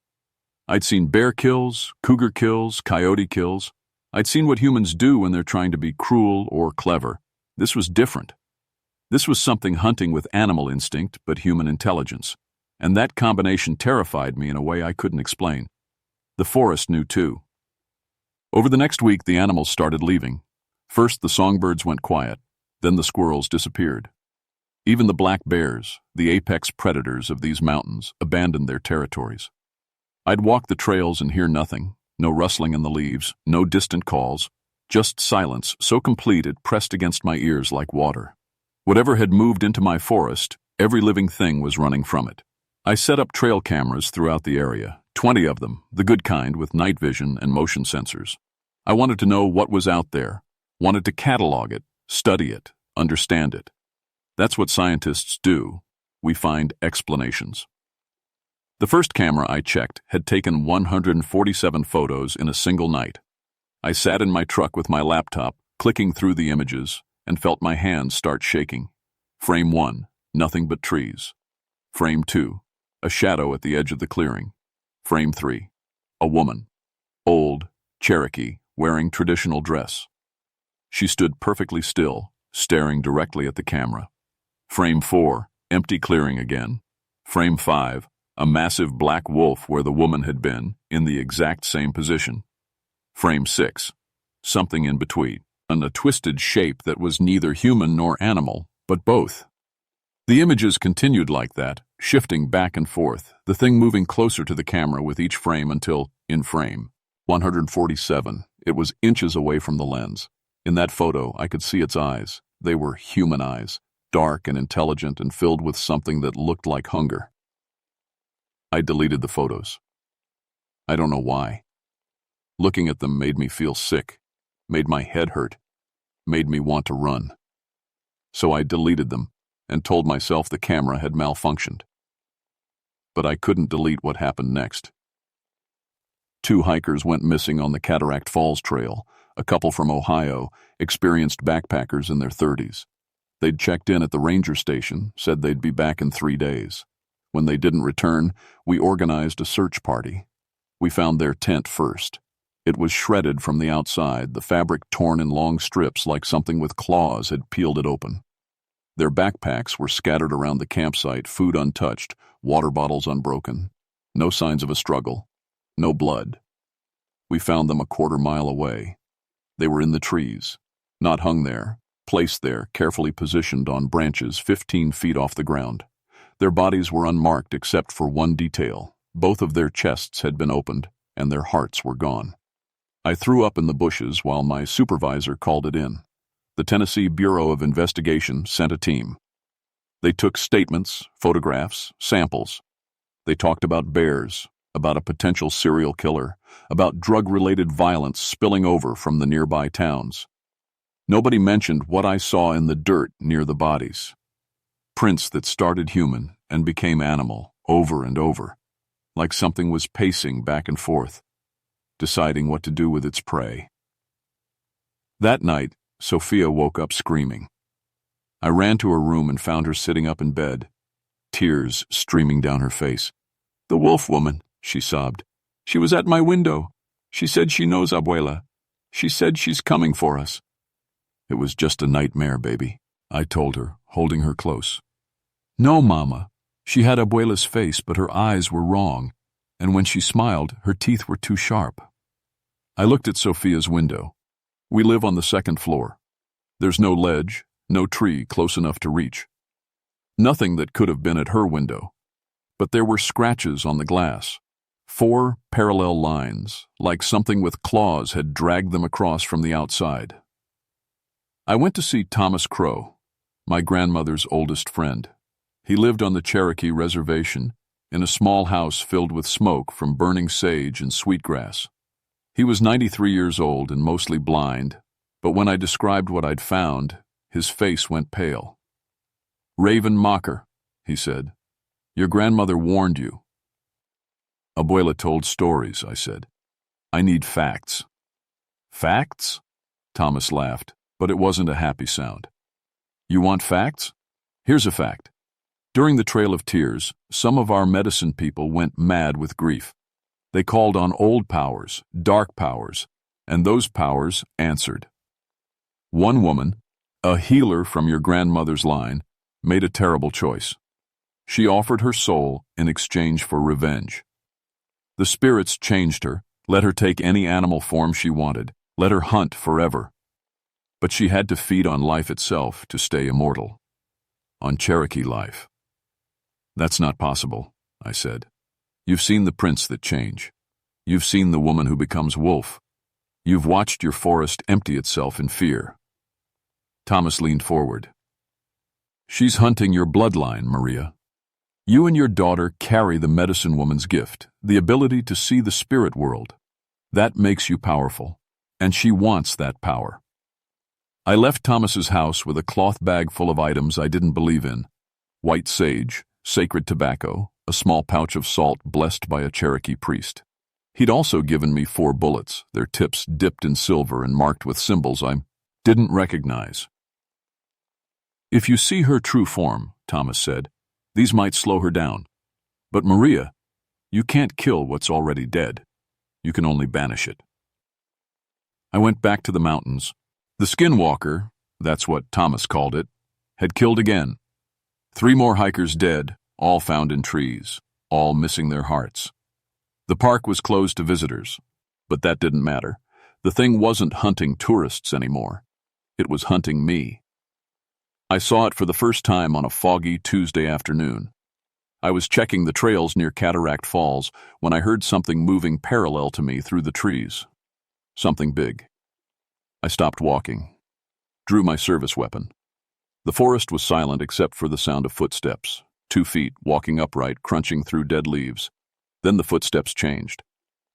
I'd seen bear kills, cougar kills, coyote kills. I'd seen what humans do when they're trying to be cruel or clever. This was different. This was something hunting with animal instinct but human intelligence, and that combination terrified me in a way I couldn't explain. The forest knew too. Over the next week, the animals started leaving. First, the songbirds went quiet, then the squirrels disappeared. Even the black bears, the apex predators of these mountains, abandoned their territories. I'd walk the trails and hear nothing, no rustling in the leaves, no distant calls, just silence so complete it pressed against my ears like water. Whatever had moved into my forest, every living thing was running from it. I set up trail cameras throughout the area, 20 of them, the good kind with night vision and motion sensors. I wanted to know what was out there, wanted to catalog it, study it, understand it. That's what scientists do. We find explanations. The first camera I checked had taken 147 photos in a single night. I sat in my truck with my laptop, clicking through the images, and felt my hands start shaking. Frame 1, nothing but trees. Frame 2, a shadow at the edge of the clearing. Frame 3, a woman. Old, Cherokee, wearing traditional dress. She stood perfectly still, staring directly at the camera, Frame 4, empty clearing again. Frame 5, a massive black wolf where the woman had been, in the exact same position. Frame 6, something in between, and a twisted shape that was neither human nor animal, but both. The images continued like that, shifting back and forth, the thing moving closer to the camera with each frame until, in frame 147, it was inches away from the lens. In that photo, I could see its eyes. They were human eyes, dark and intelligent and filled with something that looked like hunger. I deleted the photos. I don't know why. Looking at them made me feel sick, made my head hurt, made me want to run. So I deleted them and told myself the camera had malfunctioned. But I couldn't delete what happened next. 2 hikers went missing on the Cataract Falls Trail, a couple from Ohio, experienced backpackers in their 30s. They'd checked in at the ranger station, said they'd be back in 3 days. When they didn't return, we organized a search party. We found their tent first. It was shredded from the outside, the fabric torn in long strips like something with claws had peeled it open. Their backpacks were scattered around the campsite, food untouched, water bottles unbroken. No signs of a struggle. No blood. We found them a quarter-mile away. They were in the trees, not hung there, placed there, carefully positioned on branches 15 feet off the ground. Their bodies were unmarked except for one detail. Both of their chests had been opened, and their hearts were gone. I threw up in the bushes while my supervisor called it in. The Tennessee Bureau of Investigation sent a team. They took statements, photographs, samples. They talked about bears, about a potential serial killer, about drug-related violence spilling over from the nearby towns. Nobody mentioned what I saw in the dirt near the bodies. Prints that started human and became animal over and over, like something was pacing back and forth, deciding what to do with its prey. That night, Sophia woke up screaming. I ran to her room and found her sitting up in bed, tears streaming down her face. "The wolf woman," she sobbed. "She was at my window. She said she knows Abuela. She said she's coming for us." "It was just a nightmare, baby," I told her, holding her close. "No, Mama. She had Abuela's face, but her eyes were wrong, and when she smiled, her teeth were too sharp." I looked at Sophia's window. We live on the 2nd floor. There's no ledge, no tree close enough to reach. Nothing that could have been at her window. But there were scratches on the glass. 4 parallel lines, like something with claws had dragged them across from the outside. I went to see Thomas Crow, my grandmother's oldest friend. He lived on the Cherokee Reservation, in a small house filled with smoke from burning sage and sweetgrass. He was 93 years old and mostly blind, but when I described what I'd found, his face went pale. "Raven Mocker," he said. "Your grandmother warned you." "Abuela told stories," I said. "I need facts." "Facts?" Thomas laughed, but it wasn't a happy sound. "You want facts? Here's a fact. During the Trail of Tears, some of our medicine people went mad with grief. They called on old powers, dark powers, and those powers answered. One woman, a healer from your grandmother's line, made a terrible choice. She offered her soul in exchange for revenge. The spirits changed her, let her take any animal form she wanted, let her hunt forever. But she had to feed on life itself to stay immortal. On Cherokee life. "That's not possible," I said. "You've seen the prints that change. You've seen the woman who becomes wolf. You've watched your forest empty itself in fear." Thomas leaned forward. "She's hunting your bloodline, Maria. You and your daughter carry the medicine woman's gift, the ability to see the spirit world. That makes you powerful, and she wants that power." I left Thomas's house with a cloth bag full of items I didn't believe in. White sage, sacred tobacco, a small pouch of salt blessed by a Cherokee priest. He'd also given me 4 bullets, their tips dipped in silver and marked with symbols I didn't recognize. "If you see her true form," Thomas said, "these might slow her down. But Maria, you can't kill what's already dead. You can only banish it." I went back to the mountains. The skinwalker, that's what Thomas called it, had killed again. 3 more hikers dead, all found in trees, all missing their hearts. The park was closed to visitors, but that didn't matter. The thing wasn't hunting tourists anymore. It was hunting me. I saw it for the first time on a foggy Tuesday afternoon. I was checking the trails near Cataract Falls when I heard something moving parallel to me through the trees. Something big. I stopped walking, drew my service weapon. The forest was silent except for the sound of footsteps, 2 feet, walking upright, crunching through dead leaves. Then the footsteps changed.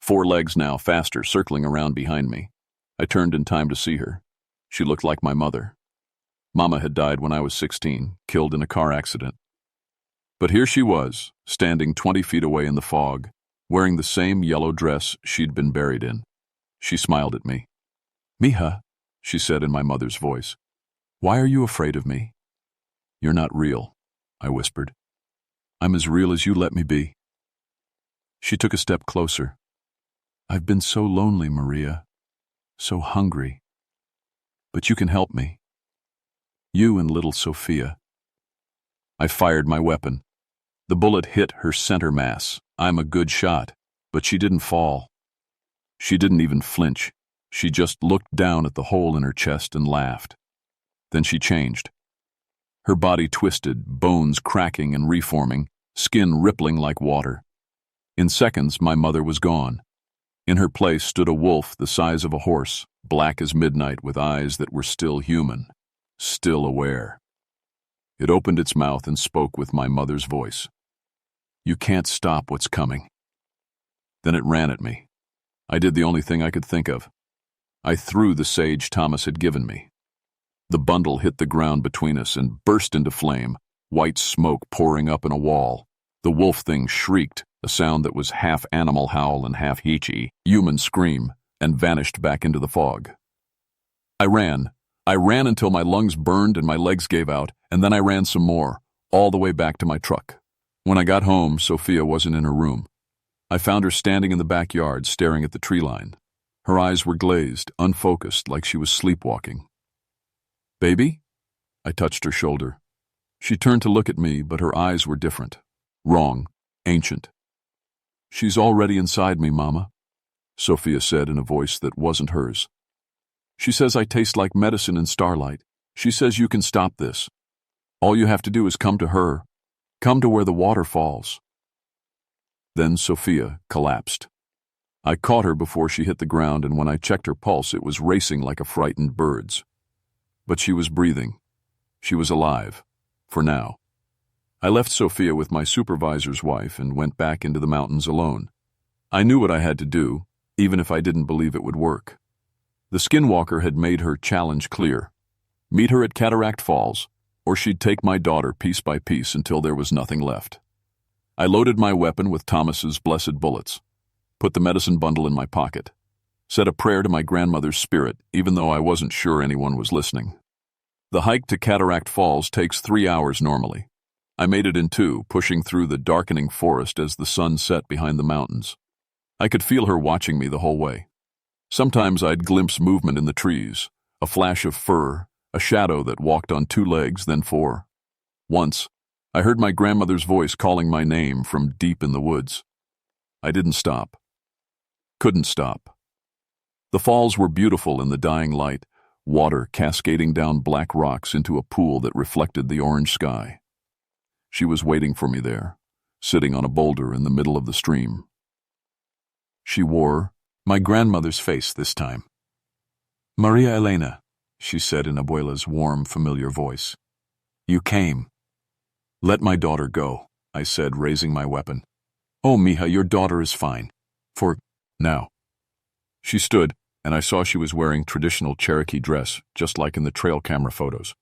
4 legs now, faster, circling around behind me. I turned in time to see her. She looked like my mother. Mama had died when I was 16, killed in a car accident. But here she was, standing 20 feet away in the fog, wearing the same yellow dress she'd been buried in. She smiled at me. "Mija," she said in my mother's voice, "why are you afraid of me?" "You're not real," I whispered. "I'm as real as you let me be." She took a step closer. "I've been so lonely, Maria, so hungry. But you can help me. You and little Sophia." I fired my weapon. The bullet hit her center mass. I'm a good shot, but she didn't fall. She didn't even flinch. She just looked down at the hole in her chest and laughed. Then she changed. Her body twisted, bones cracking and reforming, skin rippling like water. In seconds, my mother was gone. In her place stood a wolf the size of a horse, black as midnight with eyes that were still human, still aware. It opened its mouth and spoke with my mother's voice. "You can't stop what's coming." Then it ran at me. I did the only thing I could think of. I threw the sage Thomas had given me. The bundle hit the ground between us and burst into flame, white smoke pouring up in a wall. The wolf thing shrieked, a sound that was half animal howl and half human scream, and vanished back into the fog. I ran until my lungs burned and my legs gave out, and then I ran some more, all the way back to my truck. When I got home, Sophia wasn't in her room. I found her standing in the backyard, staring at the tree line. Her eyes were glazed, unfocused, like she was sleepwalking. "Baby?" I touched her shoulder. She turned to look at me, but her eyes were different. Wrong. Ancient. "She's already inside me, Mama," Sophia said in a voice that wasn't hers. "She says I taste like medicine in starlight. She says you can stop this. All you have to do is come to her. Come to where the water falls." Then Sophia collapsed. I caught her before she hit the ground, and when I checked her pulse, it was racing like a frightened bird's. But she was breathing. She was alive. For now. I left Sophia with my supervisor's wife and went back into the mountains alone. I knew what I had to do, even if I didn't believe it would work. The skinwalker had made her challenge clear. Meet her at Cataract Falls, or she'd take my daughter piece by piece until there was nothing left. I loaded my weapon with Thomas's blessed bullets, put the medicine bundle in my pocket, said a prayer to my grandmother's spirit, even though I wasn't sure anyone was listening. The hike to Cataract Falls takes 3 hours normally. I made it in 2, pushing through the darkening forest as the sun set behind the mountains. I could feel her watching me the whole way. Sometimes I'd glimpse movement in the trees, a flash of fur, a shadow that walked on 2 legs, then 4. Once, I heard my grandmother's voice calling my name from deep in the woods. I didn't stop. Couldn't stop. The falls were beautiful in the dying light, water cascading down black rocks into a pool that reflected the orange sky. She was waiting for me there, sitting on a boulder in the middle of the stream. She wore my grandmother's face this time. "Maria Elena," she said in Abuela's warm, familiar voice. "You came." "Let my daughter go," I said, raising my weapon. "Oh, Mija, your daughter is fine. For now." She stood, and I saw she was wearing traditional Cherokee dress, just like in the trail camera photos.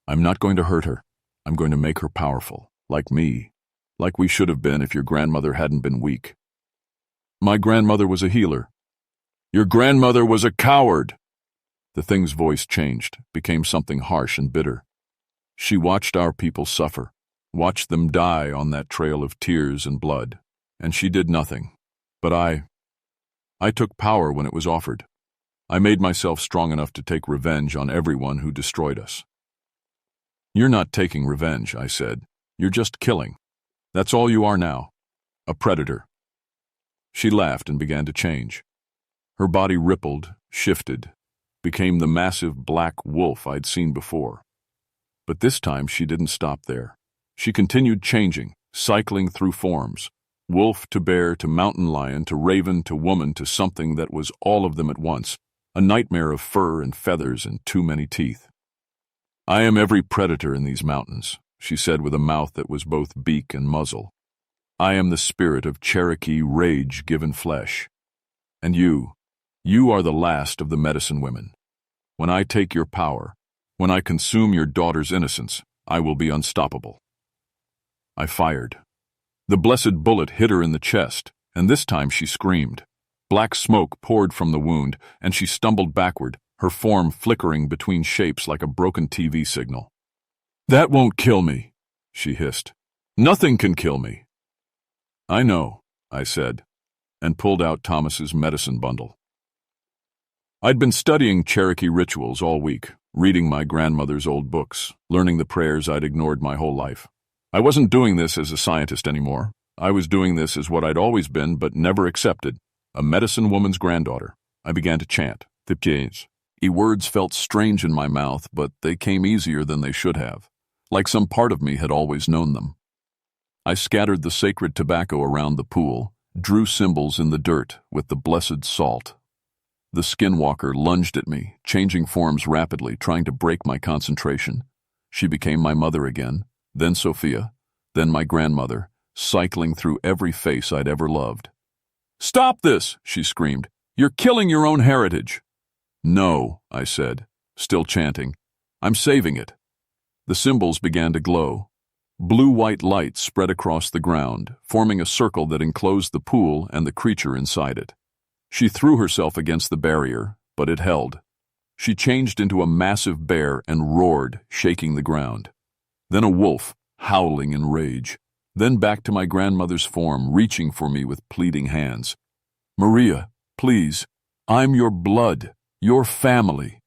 "I'm not going to hurt her. I'm going to make her powerful, like me, like we should have been if your grandmother hadn't been weak." "My grandmother was a healer." "Your grandmother was a coward." The thing's voice changed, became something harsh and bitter. "She watched our people suffer, watched them die on that trail of tears and blood, and she did nothing. But I took power when it was offered. I made myself strong enough to take revenge on everyone who destroyed us." "You're not taking revenge," I said. You're just killing. That's all you are now. A predator." She laughed and began to change. Her body rippled, shifted, became the massive black wolf I'd seen before. But this time she didn't stop there. She continued changing, cycling through forms. Wolf to bear to mountain lion to raven to woman to something that was all of them at once, a nightmare of fur and feathers and too many teeth. "I am every predator in these mountains," she said with a mouth that was both beak and muzzle. "I am the spirit of Cherokee rage given flesh. And you are the last of the medicine women. When I take your power, when I consume your daughter's innocence, I will be unstoppable." I fired. The blessed bullet hit her in the chest, and this time she screamed. Black smoke poured from the wound, and she stumbled backward, her form flickering between shapes like a broken TV signal. "That won't kill me," she hissed. "Nothing can kill me." "I know," I said, and pulled out Thomas's medicine bundle. I'd been studying Cherokee rituals all week, reading my grandmother's old books, learning the prayers I'd ignored my whole life. I wasn't doing this as a scientist anymore. I was doing this as what I'd always been but never accepted, a medicine woman's granddaughter. I began to chant, "Thipjanes." Words felt strange in my mouth, but they came easier than they should have, like some part of me had always known them. I scattered the sacred tobacco around the pool, drew symbols in the dirt with the blessed salt. The skinwalker lunged at me, changing forms rapidly, trying to break my concentration. She became my mother again, then Sophia, then my grandmother, cycling through every face I'd ever loved. "Stop this!" she screamed. "You're killing your own heritage." "No," I said, still chanting. "I'm saving it." The symbols began to glow. Blue-white light spread across the ground, forming a circle that enclosed the pool and the creature inside it. She threw herself against the barrier, but it held. She changed into a massive bear and roared, shaking the ground. Then a wolf, howling in rage. Then back to my grandmother's form, reaching for me with pleading hands. "Maria, please, I'm your blood, your family."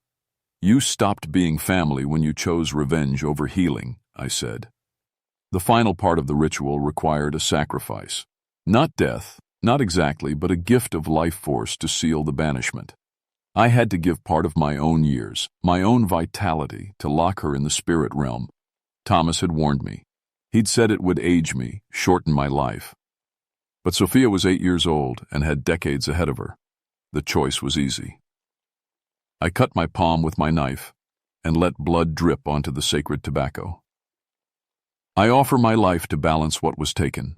"You stopped being family when you chose revenge over healing," I said. The final part of the ritual required a sacrifice. Not death, not exactly, but a gift of life force to seal the banishment. I had to give part of my own years, my own vitality, to lock her in the spirit realm. Thomas had warned me. He'd said it would age me, shorten my life. But Sophia was 8 years old and had decades ahead of her. The choice was easy. I cut my palm with my knife and let blood drip onto the sacred tobacco. I offer my life to balance what was taken.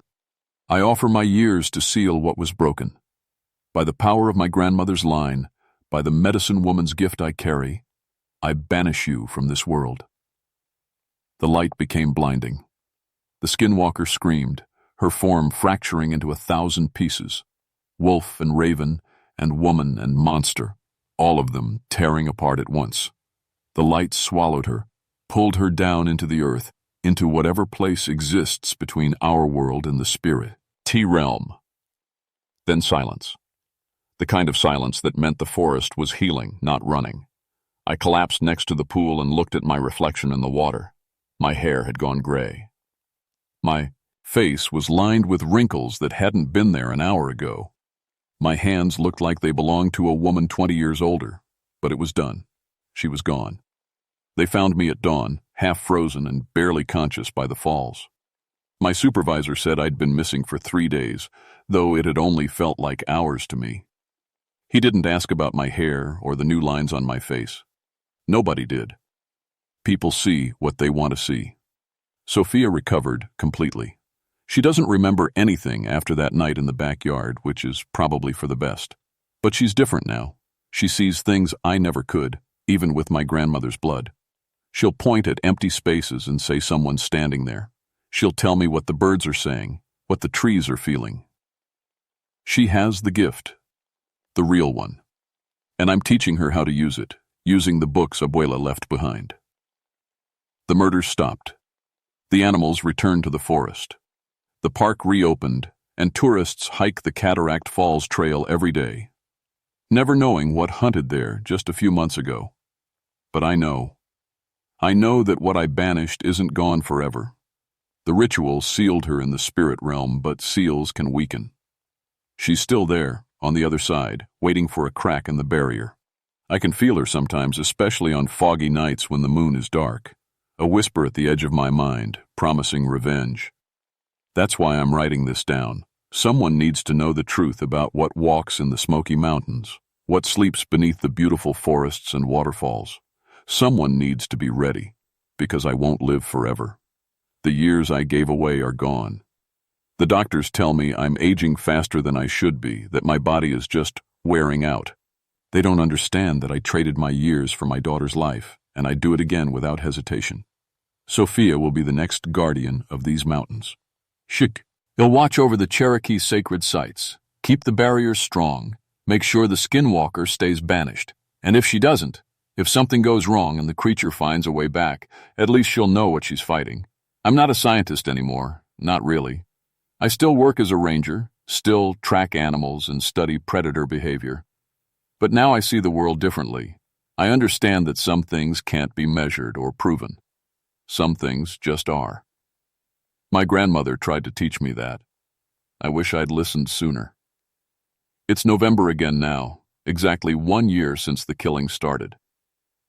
I offer my years to seal what was broken. By the power of my grandmother's line, by the medicine woman's gift I carry, I banish you from this world. The light became blinding. The skinwalker screamed, her form fracturing into 1,000 pieces. Wolf and raven and woman and monster, all of them tearing apart at once. The light swallowed her, pulled her down into the earth, into whatever place exists between our world and the spirit, T-realm. Then silence. The kind of silence that meant the forest was healing, not running. I collapsed next to the pool and looked at my reflection in the water. My hair had gone gray. My face was lined with wrinkles that hadn't been there an hour ago. My hands looked like they belonged to a woman 20 years older, but it was done. She was gone. They found me at dawn, half frozen and barely conscious by the falls. My supervisor said I'd been missing for 3 days, though it had only felt like hours to me. He didn't ask about my hair or the new lines on my face. Nobody did. People see what they want to see. Sophia recovered completely. She doesn't remember anything after that night in the backyard, which is probably for the best. But she's different now. She sees things I never could, even with my grandmother's blood. She'll point at empty spaces and say someone's standing there. She'll tell me what the birds are saying, what the trees are feeling. She has the gift, the real one. And I'm teaching her how to use it, using the books Abuela left behind. The murders stopped. The animals returned to the forest. The park reopened, and tourists hike the Cataract Falls Trail every day, never knowing what hunted there just a few months ago. But I know. I know that what I banished isn't gone forever. The ritual sealed her in the spirit realm, but seals can weaken. She's still there, on the other side, waiting for a crack in the barrier. I can feel her sometimes, especially on foggy nights when the moon is dark. A whisper at the edge of my mind, promising revenge. That's why I'm writing this down. Someone needs to know the truth about what walks in the Smoky Mountains, what sleeps beneath the beautiful forests and waterfalls. Someone needs to be ready, because I won't live forever. The years I gave away are gone. The doctors tell me I'm aging faster than I should be, that my body is just wearing out. They don't understand that I traded my years for my daughter's life, and I'd do it again without hesitation. Sophia will be the next guardian of these mountains. Shik. He'll watch over the Cherokee sacred sites, keep the barriers strong, make sure the skinwalker stays banished. And if she doesn't, if something goes wrong and the creature finds a way back, at least she'll know what she's fighting. I'm not a scientist anymore, not really. I still work as a ranger, still track animals and study predator behavior. But now I see the world differently. I understand that some things can't be measured or proven. Some things just are. My grandmother tried to teach me that. I wish I'd listened sooner. It's November again now, exactly 1 year since the killing started.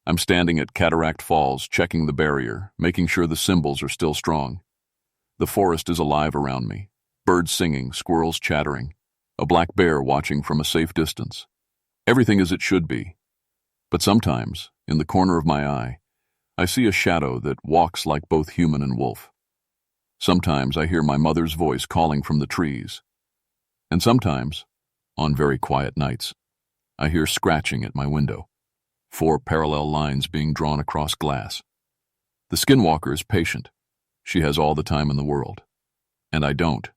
I'm standing at Cataract Falls, checking the barrier, making sure the symbols are still strong. The forest is alive around me. Birds singing, squirrels chattering, a black bear watching from a safe distance. Everything as it should be. But sometimes, in the corner of my eye, I see a shadow that walks like both human and wolf. Sometimes I hear my mother's voice calling from the trees. And sometimes, on very quiet nights, I hear scratching at my window. 4 parallel lines being drawn across glass. The skinwalker is patient. She has all the time in the world. And I don't.